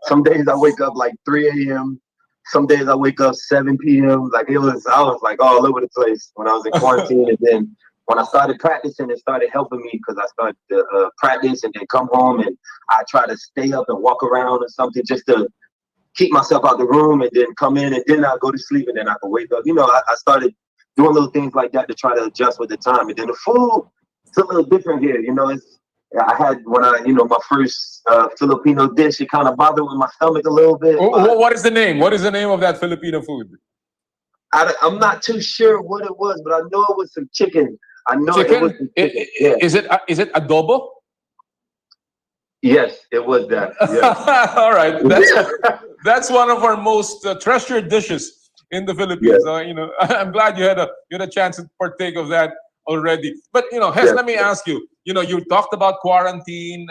Some days I wake up like 3 a.m. Some days I wake up 7 p.m. Like I was like all over the place when I was in quarantine. And then when I started practicing, it started helping me, because I started to practice and then come home and I try to stay up and walk around or something just to keep myself out the room, and then come in and then I'll go to sleep and then I can wake up. You know, I started doing little things like that to try to adjust with the time. And then the food, it's a little different here. You know, I had my first Filipino dish, it kind of bothered with my stomach a little bit. What is the name? What is the name of that Filipino food? I'm not too sure what it was, but I know it was some chicken. I know chicken? It was some chicken. Yeah. Is it adobo? Yes, it was that. Yes. All right, that's one of our most treasured dishes in the Philippines. Yes. You know, I'm glad you had a chance to partake of that already. But you know, Hes, let me ask you. You know, you talked about quarantine.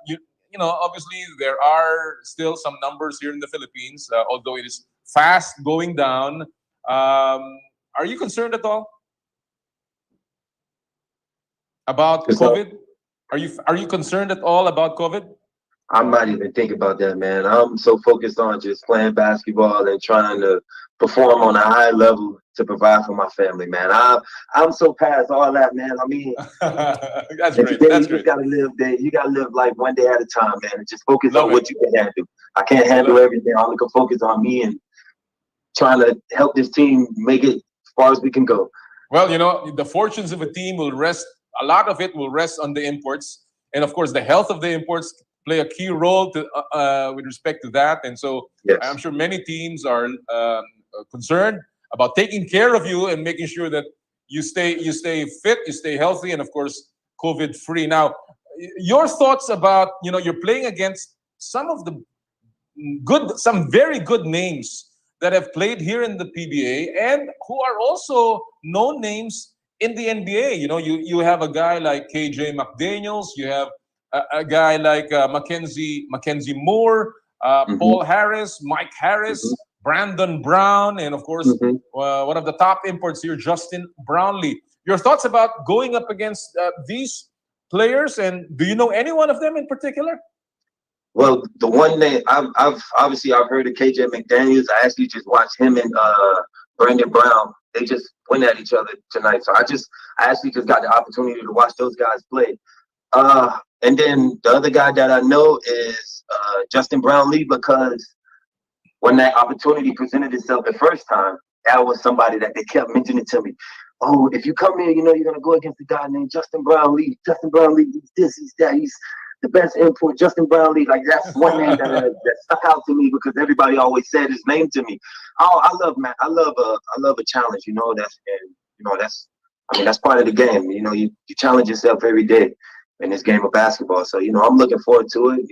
You know, obviously there are still some numbers here in the Philippines, although it is fast going down. Are you concerned at all about COVID? Are you concerned at all about COVID? I'm not even thinking about that, man. I'm so focused on just playing basketball and trying to perform on a high level to provide for my family, man. I'm so past all that, man. I mean, that's great. You just gotta live day. You gotta live life one day at a time, man. And just focus on what you can handle. I can't handle everything. I'm gonna focus on me and trying to help this team make it as far as we can go. Well, you know, the fortunes of a team will rest. A lot of it will rest on the imports, and of course, the health of the imports play a key role with respect to that. And so, yes, I'm sure many teams are concerned about taking care of you and making sure that you stay fit, you stay healthy, and of course, COVID free. Now, your thoughts about, you know, you're playing against some very good names that have played here in the PBA and who are also known names in the NBA. You know, you have a guy like KJ McDaniels, you have a guy like Mackenzie Moore, Paul Harris, Mike Harris, Brandon Brown, and of course, one of the top imports here, Justin Brownlee. Your thoughts about going up against these players, and do you know any one of them in particular? Well, the one name I've heard of KJ McDaniels. I actually just watched him and Brandon Brown. They just went at each other tonight. So I actually just got the opportunity to watch those guys play. And then the other guy that I know is Justin Brownlee, because when that opportunity presented itself the first time, that was somebody that they kept mentioning to me. Oh, if you come here, you know, you're going to go against a guy named Justin Brownlee. Justin Brownlee, he's this, he's that. He's the best import, Justin Brownlee. Like that's one name that stuck out to me because everybody always said his name to me. Oh, I love Matt. I love a challenge. That's part of the game. You challenge yourself every day in this game of basketball. So I'm looking forward to it.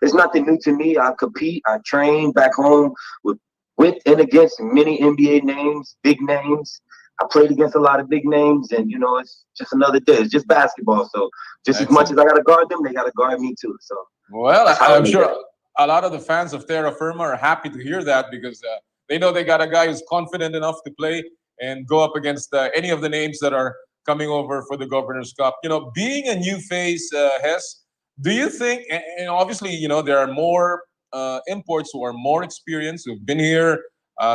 It's nothing new to me. I compete. I train back home with and against many NBA names, big names. I played against a lot of big names, and it's just another day. It's just basketball. So just as much as I got to guard them, they got to guard me too. So I'm sure a lot of the fans of Terrafirma are happy to hear that because they know they got a guy who's confident enough to play and go up against any of the names that are coming over for the Governor's Cup. Being a new face, Hess, do you think? And obviously, there are more imports who are more experienced, who've been here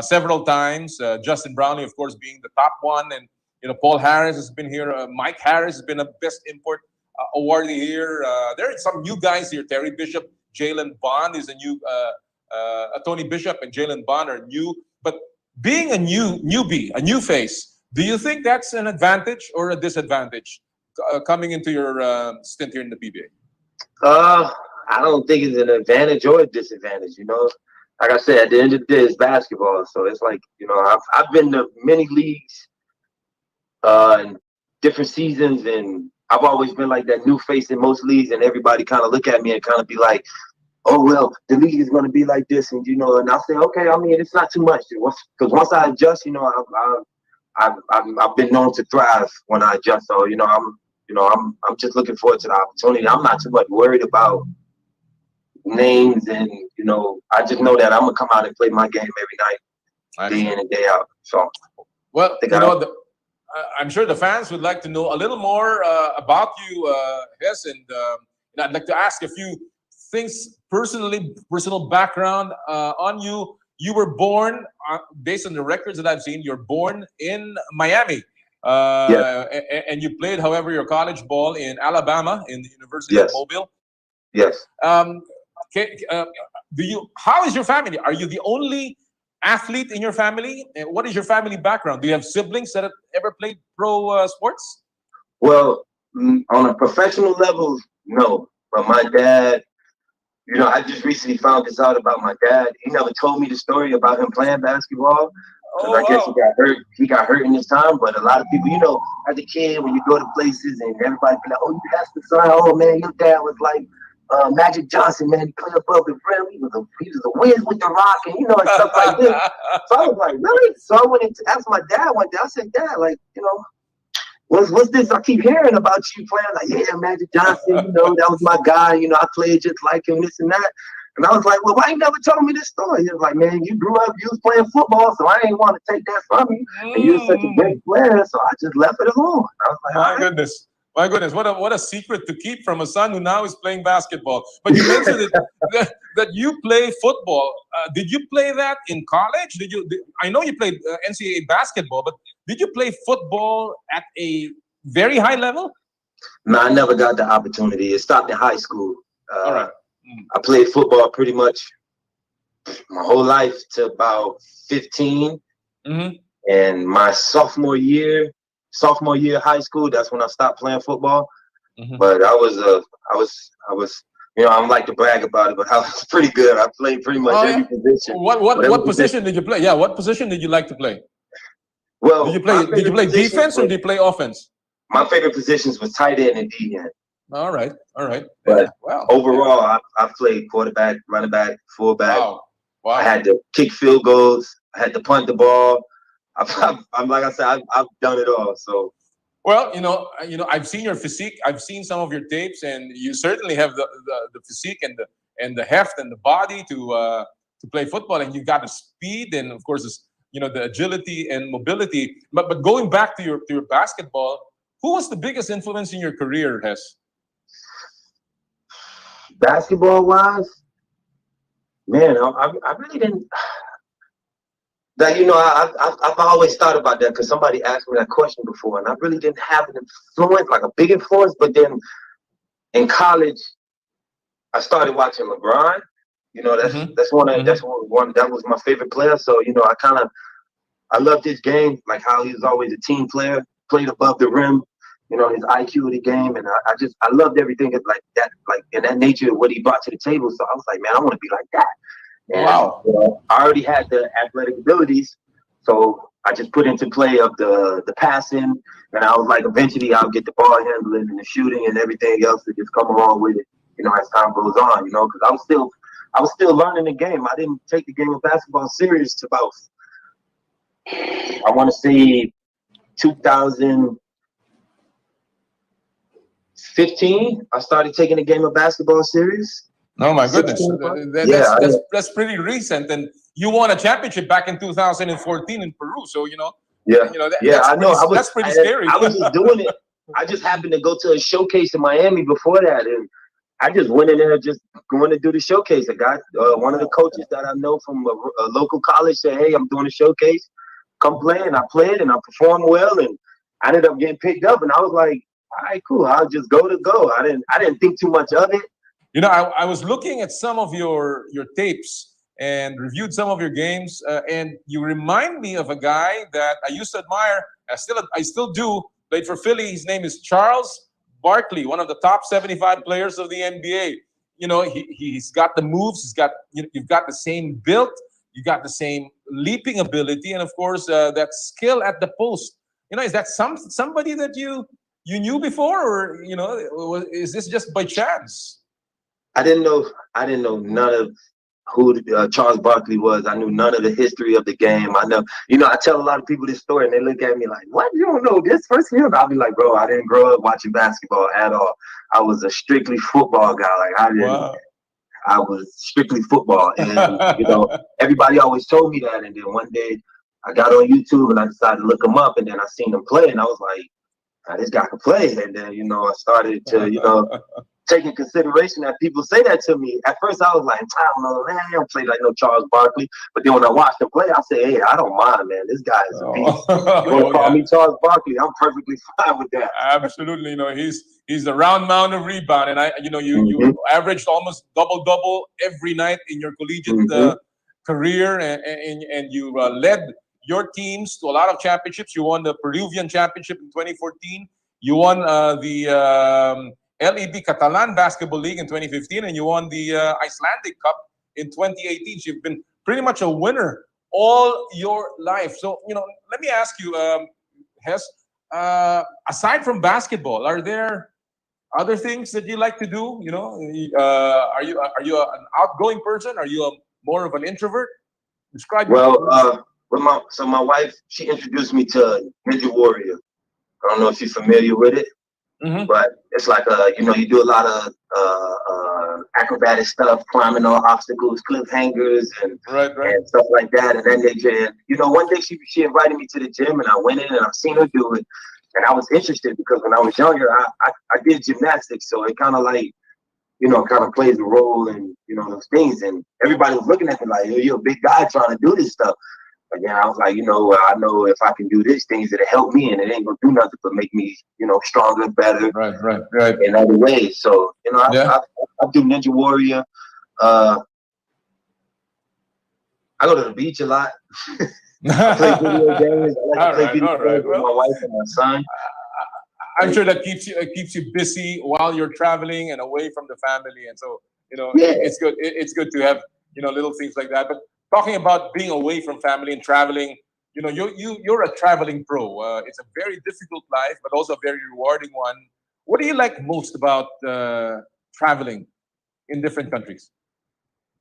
several times. Justin Brownlee, of course, being the top one, and Paul Harris has been here. Mike Harris has been a best import awardee here. There are some new guys here. Terry Bishop, Jalen Bond is a new. Tony Bishop and Jalen Bond are new. But being a newbie, a new face, do you think that's an advantage or a disadvantage coming into your stint here in the PBA? I don't think it's an advantage or a disadvantage. Like I said, at the end of the day, it's basketball. So it's like, I've been to many leagues, in different seasons, and I've always been like that new face in most leagues, and everybody kind of look at me and kind of be like, oh, well, the league is going to be like this. And, and I'll say, okay, it's not too much. Because once I adjust, I've been known to thrive when I adjust. So, I'm just looking forward to the opportunity. I'm not too much worried about names, and I just know that I'm gonna come out and play my game every night, day in and day out. So, well, I'm sure the fans would like to know a little more about you, Hess, and I'd like to ask a few things personal background on you. You were born, based on the records that I've seen, you're born in Miami. And you played, however, your college ball in Alabama, in the University of Mobile. Yes. How is your family? Are you the only athlete in your family? And what is your family background? Do you have siblings that have ever played pro sports? Well, on a professional level, no. But my dad, I just recently found this out about my dad. He never told me the story about him playing basketball. I guess he got hurt. He got hurt in his time. But a lot of people, as a kid, when you go to places and everybody be like, "Oh, that's the son. Oh man, your dad was like Magic Johnson, man. He played above the rim. He was a whiz with the rock, and and stuff like this." So I was like, "Really?" So I went to ask my dad one day. I said, "Dad, like, what's this? I keep hearing about you playing." Like, "Yeah, Magic Johnson. That was my guy. I played just like him, this and that." And I was like, "Well, why you never told me this story?" He was like, "Man, you grew up, you was playing football, so I ain't want to take that from you. And you're such a great player, so I just left it alone." I was like, My goodness, what a secret to keep from a son who now is playing basketball. But you mentioned that you play football. Did you play that in college? I know you played NCAA basketball, but did you play football at a very high level? No, I never got the opportunity. It stopped in high school. All right. I played football pretty much my whole life to about 15. Mm-hmm. And my sophomore year of high school, that's when I stopped playing football. Mm-hmm. But I was, I'm like to brag about it, but I was pretty good. I played pretty much every position. What position did you play? Yeah, what position did you like to play? Well, did you play defense or did you play offense? My favorite positions was tight end and D end. All right. But overall, I played quarterback, running back, fullback. Wow. I had to kick field goals. I had to punt the ball. I'm like I said, I've done it all. So, well, I've seen your physique. I've seen some of your tapes, and you certainly have the physique and the heft and the body to play football. And you got the speed, and of course, the agility and mobility. But going back to your basketball, who was the biggest influence in your career, Hess? Basketball wise, man, I really didn't. That I've always thought about that because somebody asked me that question before, and I really didn't have an influence, like a big influence. But then in college, I started watching LeBron. That's one that was my favorite player. So I loved his game, like how he was always a team player, played above the rim. his IQ of the game, and I loved everything like that, like in that nature of what he brought to the table. So I was like, man, I want to be like that. And, Wow. I already had the athletic abilities, so I just put into play of the passing, and I was like, eventually I'll get the ball handling and the shooting and everything else to just come along with it, as time goes on, because I was still learning the game. I didn't take the game of basketball serious to about, I want to say 2015. I started taking the game of basketball serious. Oh my goodness, Yeah, that's pretty recent, and you won a championship back in 2014 in Peru. So I know. that's pretty scary. I was just doing it. I just happened to go to a showcase in Miami before that, and I just went in there just going to do the showcase. I got one of the coaches that I know from a local college said, "Hey, I'm doing a showcase. Come play." And I played, and I performed well, and I ended up getting picked up. And I was like, "All right, cool. I'll just go to go." I didn't think too much of it. I was looking at some of your tapes and reviewed some of your games, and you remind me of a guy that I used to admire. I still do. Played for Philly. His name is Charles Barkley, one of the top 75 players of the NBA. He's got the moves. You've got the same build. You got the same leaping ability, and of course that skill at the post. Is that somebody that you knew before, or is this just by chance? I didn't know none of who Charles Barkley was. I knew none of the history of the game. I know, I tell a lot of people this story, and they look at me like, "What? You don't know this first year?" I'll be like, "Bro, I didn't grow up watching basketball at all. I was a strictly football guy. I was strictly football." And everybody always told me that. And then one day, I got on YouTube and I decided to look him up, and then I seen him play, and I was like, "This guy can play." And then I started to taking consideration that people say that to me. At first, I was like, "I don't know, man. I don't play like no Charles Barkley." But then when I watched him play, I said, "Hey, I don't mind, man. This guy is a beast. You want to call me Charles Barkley? I'm perfectly fine with that." Absolutely. He's a round mound of rebound, and you averaged almost double every night in your collegiate career, and you led your teams to a lot of championships. You won the Peruvian Championship in 2014. You won the LED Catalan Basketball League in 2015, and you won the Icelandic Cup in 2018. So you've been pretty much a winner all your life. So, let me ask you, Hes, aside from basketball, are there other things that you like to do? Are you an outgoing person? Are you more of an introvert? Describe. Well, my wife, she introduced me to Ninja Warrior. I don't know if you're familiar with it. Mm-hmm. But it's like you do a lot of acrobatic stuff, climbing on obstacles, cliff hangers, and stuff like that. And then one day she invited me to the gym, and I went in and I seen her do it, and I was interested because when I was younger, I did gymnastics, so it kind of plays a role in those things. And everybody was looking at me like, "You're a big guy trying to do this stuff." Again, I was like, I know if I can do these things, it'll help me, and it ain't gonna do nothing but make me, stronger, better, right, in other ways. So, I do Ninja Warrior. I go to the beach a lot. I play video games. I like to play video games with my wife and my son. I'm sure that keeps you busy while you're traveling and away from the family, and so it's good. It's good to have little things like that. But talking about being away from family and traveling, you're a traveling pro. It's a very difficult life, but also a very rewarding one. What do you like most about traveling in different countries?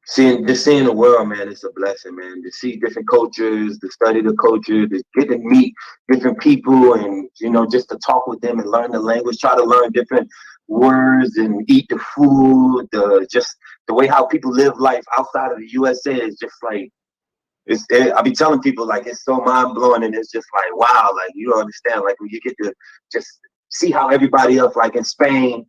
Seeing the world, man, it's a blessing, man. To see different cultures, to study the culture, to get to meet different people, and just to talk with them and learn the language, try to learn different words and eat the food. Just the way how people live life outside of the USA is just like I be telling people like it's so mind blowing, and it's just like wow, like you don't understand, like when you get to just see how everybody else, like in Spain,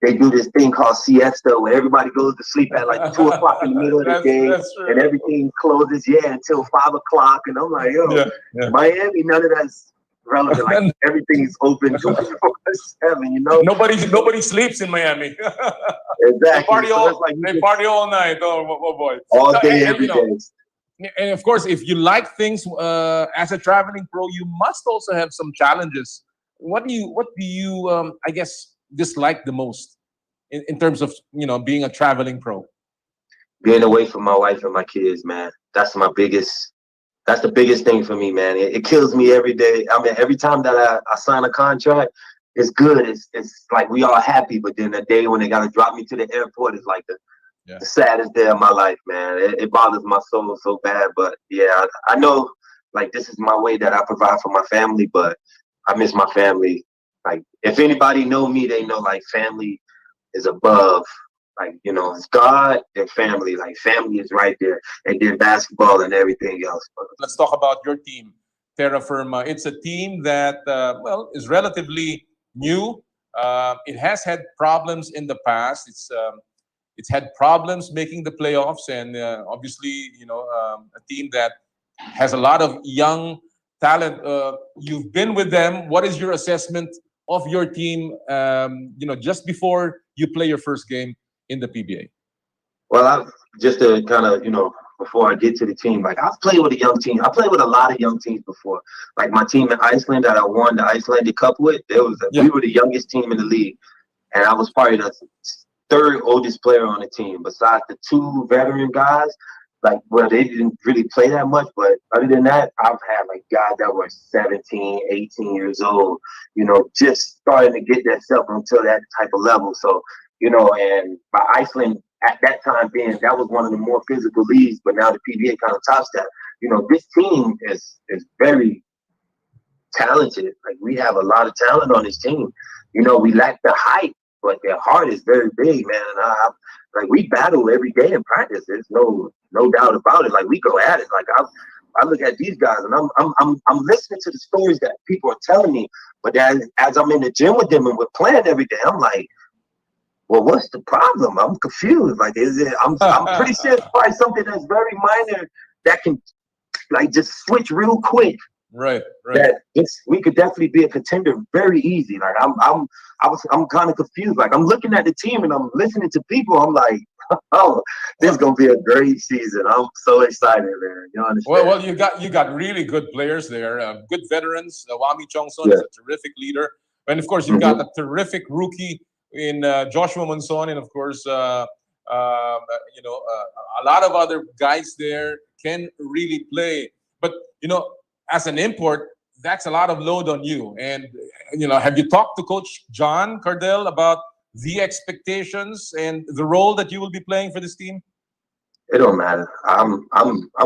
they do this thing called siesta where everybody goes to sleep at like 2 o'clock in the middle of the day, and everything closes until 5 o'clock. And I'm like, Miami, none of that's relevant. Like everything's open 24/7. Nobody sleeps in Miami. Exactly. They party all night. Oh boy. All day, every day. And of course, if you like things as a traveling pro, you must also have some challenges what do you I guess dislike the most in terms of being a traveling pro? Being away from my wife and my kids, man. That's the biggest thing for me, man. It kills me every day. I mean, every time that I sign a contract, it's good. It's like we all happy, but then the day when they gotta drop me to the airport is like the saddest day of my life, man. It bothers my soul so bad. But yeah, I know like this is my way that I provide for my family, but I miss my family. Like if anybody know me, they know like family is above. Like, it's God and family. Like family is right there. And then basketball and everything else. Let's talk about your team, Terrafirma. It's a team that, is relatively new. It has had problems in the past. It's had problems making the playoffs, and obviously, a team that has a lot of young talent. You've been with them. What is your assessment of your team? Just before you play your first game in the PBA. Well, just to kind of, before I get to the team, like I've played with a young team. I played with a lot of young teams before. Like my team in Iceland that I won the Icelandic Cup with, we were the youngest team in the league. And I was probably the third oldest player on the team, besides the two veteran guys. Like, well, they didn't really play that much, but other than that, I've had like guys that were 17, 18 years old, just starting to get themselves until that type of level. So, and by Iceland at that time being, that was one of the more physical leagues, but now the PBA kind of tops that. This team is very talented. Like we have a lot of talent on this team. We lack the height, but their heart is very big, man. And like we battle every day in practice. There's no doubt about it. Like we go at it. Like I look at these guys and I'm listening to the stories that people are telling me, but as I'm in the gym with them and we're playing every day, I'm like, well, what's the problem? I'm confused. Like, I'm pretty sure it's probably something that's very minor that can like just switch real quick. Right. That we could definitely be a contender very easy. Like I'm kind of confused. Like I'm looking at the team and I'm listening to people. I'm like, oh, this is gonna be a great season. I'm so excited, man. You understand? Well, you got really good players there, good veterans. Wami Chongson is a terrific leader, and of course you've got a terrific rookie in Joshua Monson, and of course a lot of other guys there can really play. But as an import, that's a lot of load on you. And have you talked to Coach John Cardell about the expectations and the role that you will be playing for this team? It don't matter. I'm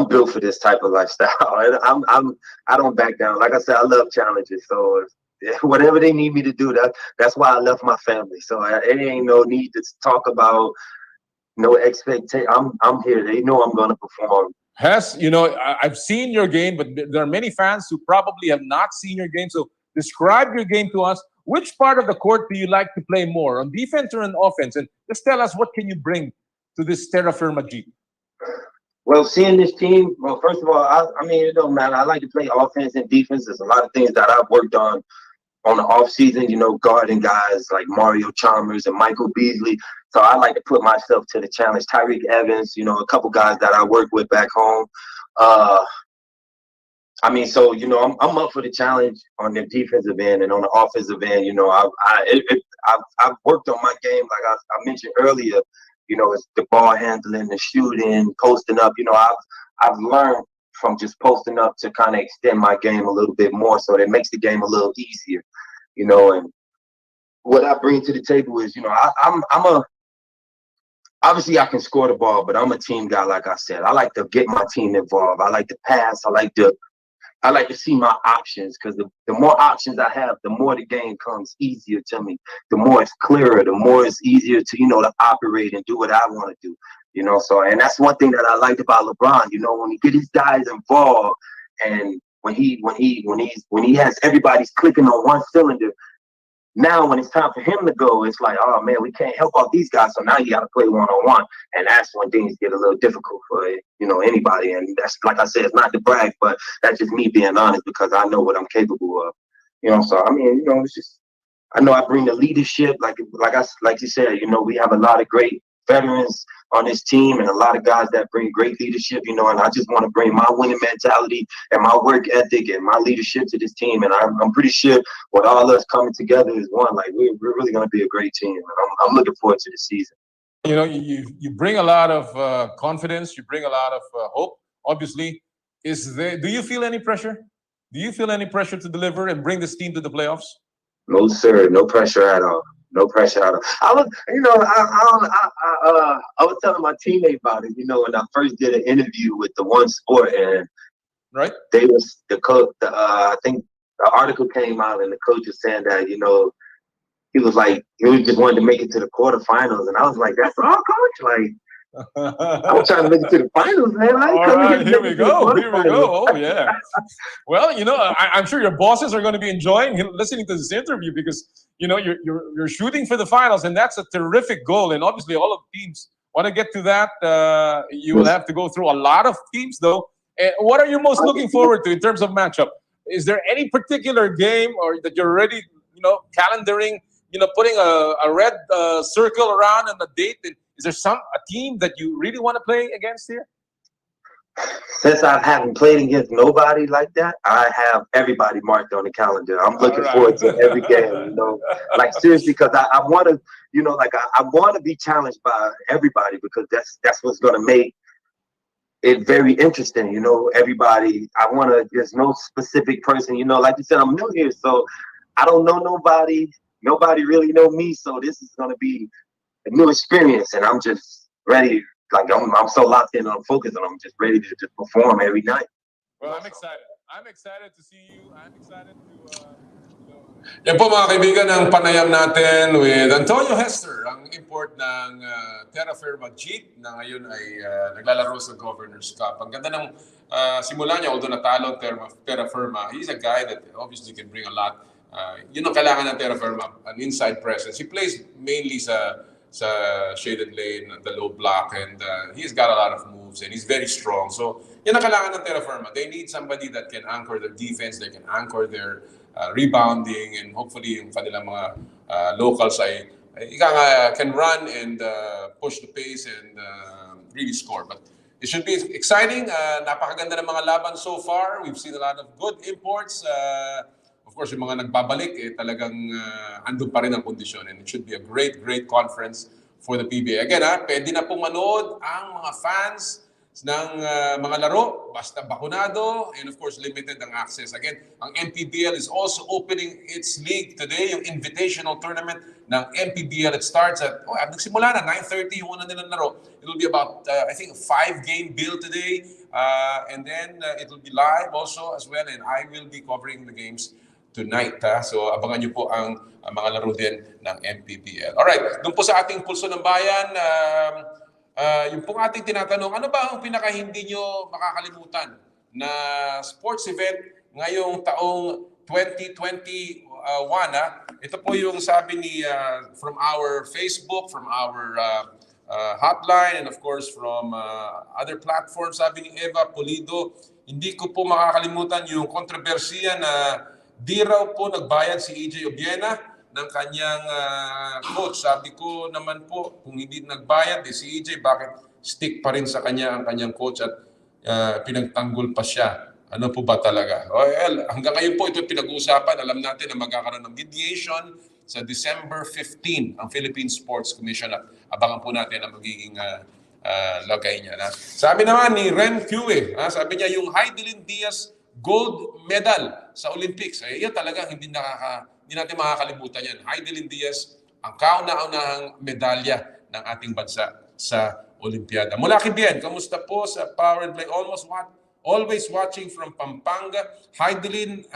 built for this type of lifestyle. I don't back down. Like I said, I love challenges. So whatever they need me to do, that's why I left my family. So it ain't no need to talk about no expectation. I'm here. They know I'm gonna perform. Hess, I've seen your game, but there are many fans who probably have not seen your game. So describe your game to us. Which part of the court do you like to play more, on defense or on offense? And just tell us, what can you bring to this Terrafirma Dyip? Well, seeing this team, well, first of all, I mean, it don't matter. I like to play offense and defense. There's a lot of things that I've worked on the off season, guarding guys like Mario Chalmers and Michael Beasley. So I like to put myself to the challenge. Tyreek Evans, a couple guys that I work with back home. I mean, so I'm up for the challenge on the defensive end and on the offensive end. I've worked on my game, like I mentioned earlier. It's the ball handling, the shooting, posting up. I've learned from just posting up to kind of extend my game a little bit more, so it makes the game a little easier. And what I bring to the table is, obviously I can score the ball, but I'm a team guy. Like I said, I like to get my team involved. I like to pass. I like to see my options, because the more options I have, the more the game comes easier to me. The more it's clearer, the more it's easier to, to operate and do what I want to do. So, and that's one thing that I liked about LeBron, when he get his guys involved, and when he has everybody's clicking on one cylinder. Now, when it's time for him to go, it's like, oh man, we can't help out these guys. So now you got to play one-on-one, and that's when things get a little difficult for anybody. And that's, like I said, it's not to brag, but that's just me being honest, because I know what I'm capable of. So I mean, it's just, I know I bring the leadership, like you said. We have a lot of great veterans on this team and a lot of guys that bring great leadership, you know, and I just want to bring my winning mentality and my work ethic and my leadership to this team. And I'm pretty sure with all us coming together as one, like we're really going to be a great team. And I'm looking forward to the season. You know, you bring a lot of confidence. You bring a lot of hope. Obviously, do you feel any pressure? Do you feel any pressure to deliver and bring this team to the playoffs? No, sir. No pressure at all. No pressure at all. I was, you know, I was telling my teammate about it. You know, when I first did an interview with the One Sport, and right, they was the coach. I think the article came out, and the coach was saying that, you know, he was just wanted to make it to the quarterfinals, and I was like, that's all, coach. Like, I'm trying to make it to the finals, man. All right, here we go. Oh, yeah. Well, you know, I'm sure your bosses are going to be enjoying listening to this interview because, you know, you're shooting for the finals, and that's a terrific goal. And obviously, all of the teams want to get to that. You will have to go through a lot of teams, though. What are you most looking forward to in terms of matchup? Is there any particular game or that you're already, you know, calendaring, you know, putting a red circle around on the date? Is there a team that you really want to play against here? Since I haven't played against nobody like that, I have everybody marked on the calendar. I'm looking forward to every game, you know, like seriously, because I want to, you know, like I want to be challenged by everybody because that's what's going to make it very interesting, you know. Everybody, there's no specific person, you know, like you said, I'm new here, so I don't know nobody. Nobody really know me, so this is going to be a new experience, and I'm just ready. Like I'm so locked in, I'm focused, and I'm just ready to just perform every night. Well, I'm excited. I'm excited to see you. I'm excited to. Yan po mga kaibigan ang panayam natin with Antonio Hester, ang import ng Terrafirma Dyip na ngayon ay naglalaro sa Governor's Cup. Ang ganda ng simula niya, although natalo Terrafirma, he's a guy that obviously can bring a lot. Yun ang kailangan ng Terrafirma, an inside presence. He plays mainly sa shaded lane, the low block, and he's got a lot of moves and he's very strong. So, yun ang kailangan ng Terrafirma. They need somebody that can anchor their defense, they can anchor their rebounding, and hopefully yung kanilang mga locals ay can run and push the pace and really score. But it should be exciting. Napakaganda ng mga laban so far. We've seen a lot of good imports. Of course, yung mga nagbabalik, talagang andun pa rin ang kondisyon. And it should be a great, great conference for the PBA. Again, pwede na pong manood ang mga fans ng mga laro, basta bakunado, and of course, limited ang access. Again, ang MPBL is also opening its league today, yung invitational tournament ng MPBL. It starts at, nagsimula na, 9:30 yung una nilang laro. It will be about, I think, a 5-game bill today. And then it will be live also as well, and I will be covering the games tonight. So abangan nyo po ang mga laro din ng MPBL. Alright, doon po sa ating Pulso ng Bayan, yung pong ating tinatanong, ano ba ang pinaka-hindi nyo makakalimutan na sports event ngayong taong 2021? Ito po yung sabi ni from our Facebook, from our hotline, and of course from other platforms. Sabi ni Eva Pulido, hindi ko po makakalimutan yung kontrobersiya na di raw po nagbayad si EJ Obiena ng kanyang coach. Sabi ko naman po, kung hindi nagbayad si EJ, bakit stick pa rin sa kanya ang kanyang coach at pinagtanggol pa siya? Ano po ba talaga? Well, hanggang ngayon po ito pinag-uusapan. Alam natin na magkakaroon ng mediation sa December 15 ang Philippine Sports Commission at abangan po natin ang magiging lagay niya. Sabi naman ni Ren Cue, sabi niya yung Heidelin Diaz gold medal sa Olympics. Yan talaga hindi natin makakalimutan yan. Heidelin Diaz, ang kauna-unahang medalya ng ating bansa sa Olimpiada. Mula Kibien, kamusta po sa Power and Play? Always watching from Pampanga. Heidelin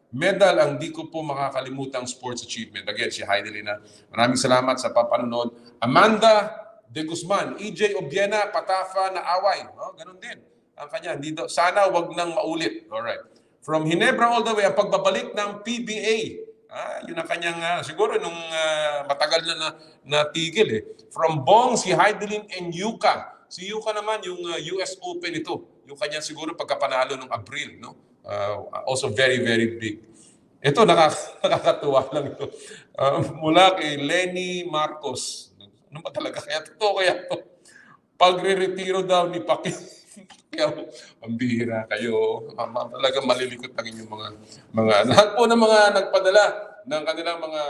medal ang di ko po makakalimutang sports achievement. Again, si Heidelin. Maraming salamat sa papanonood. Amanda De Guzman, EJ Obiena, Patafa na away. Ganun din. Ang kanya, sana wag nang maulit. Alright. From Ginebra all the way, ang pagbabalik ng PBA. Yun ang kanyang, siguro nung matagal na natigil. From Bong, si Heidelin and Yuka. Si Yuka naman, yung US Open ito. Yung kanyang siguro pagkapanalo ng Abril. No? Also very, very big. Ito, nakakatuwa lang ito. Mula kay Lenny Marcos. Ano ba talaga kaya? Totoo kaya to? Pagre-retiro daw ni Pacquiao. Ang bihira kayo. Talaga malilikot ang inyong mga lahat po ng mga nagpadala ng kanilang mga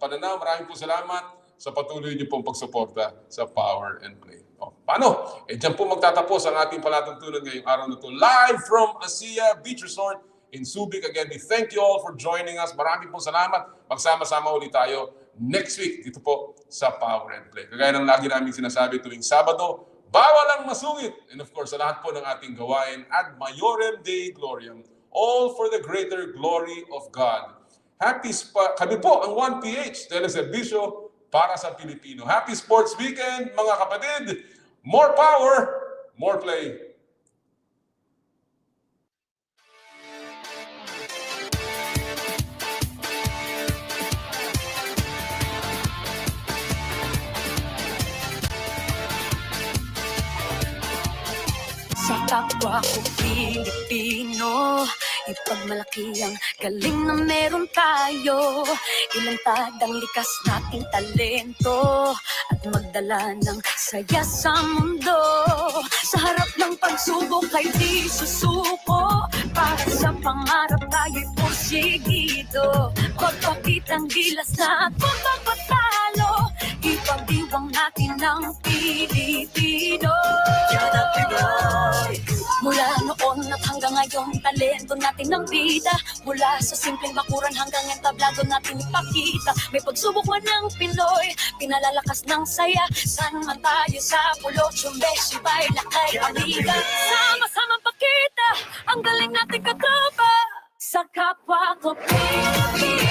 pananaw. Maraming po salamat sa patuloy niyo pong pagsuporta sa Power and Play. Paano? Diyan po magtatapos ang ating palatuntunan ngayong araw na ito. Live from ASEA Beach Resort in Subic. Again, we thank you all for joining us. Maraming po salamat. Magsama-sama ulit tayo next week dito po sa Power and Play. Kagaya ng lagi namin sinasabi tuwing Sabado, bawal ang masungit. And of course, sa lahat po ng ating gawain, ad maiorem Dei gloriam, all for the greater glory of God. Kami po ang 1PH, teleserbisyo para sa Pilipino. Happy Sports Weekend, mga kapatid! More power, more play. Sa kapwa ko Pilipino, ipagmalaki ang galing na meron tayo. Ilantad ang likas nating talento at magdala ng saya sa mundo. Sa harap ng pagsubok ay di susuko, para sa pangarap tayo'y porsigido. Pagpakitang gilas na at pagpapatalo, ipagdiwang natin ang Pilipino. Yan ang Pinoy. Mula noon at hanggang ngayon, talento natin ng bida. Mula sa simpleng bakuran hanggang entablado natin ipakita. May pagsubok man ng Pinoy, pinalalakas ng saya. San man tayo sa pulo, sumbesibay, lakay, amiga. Sama-sama pakita ang galing natin katropa. Sa kapwa ko Pilipino.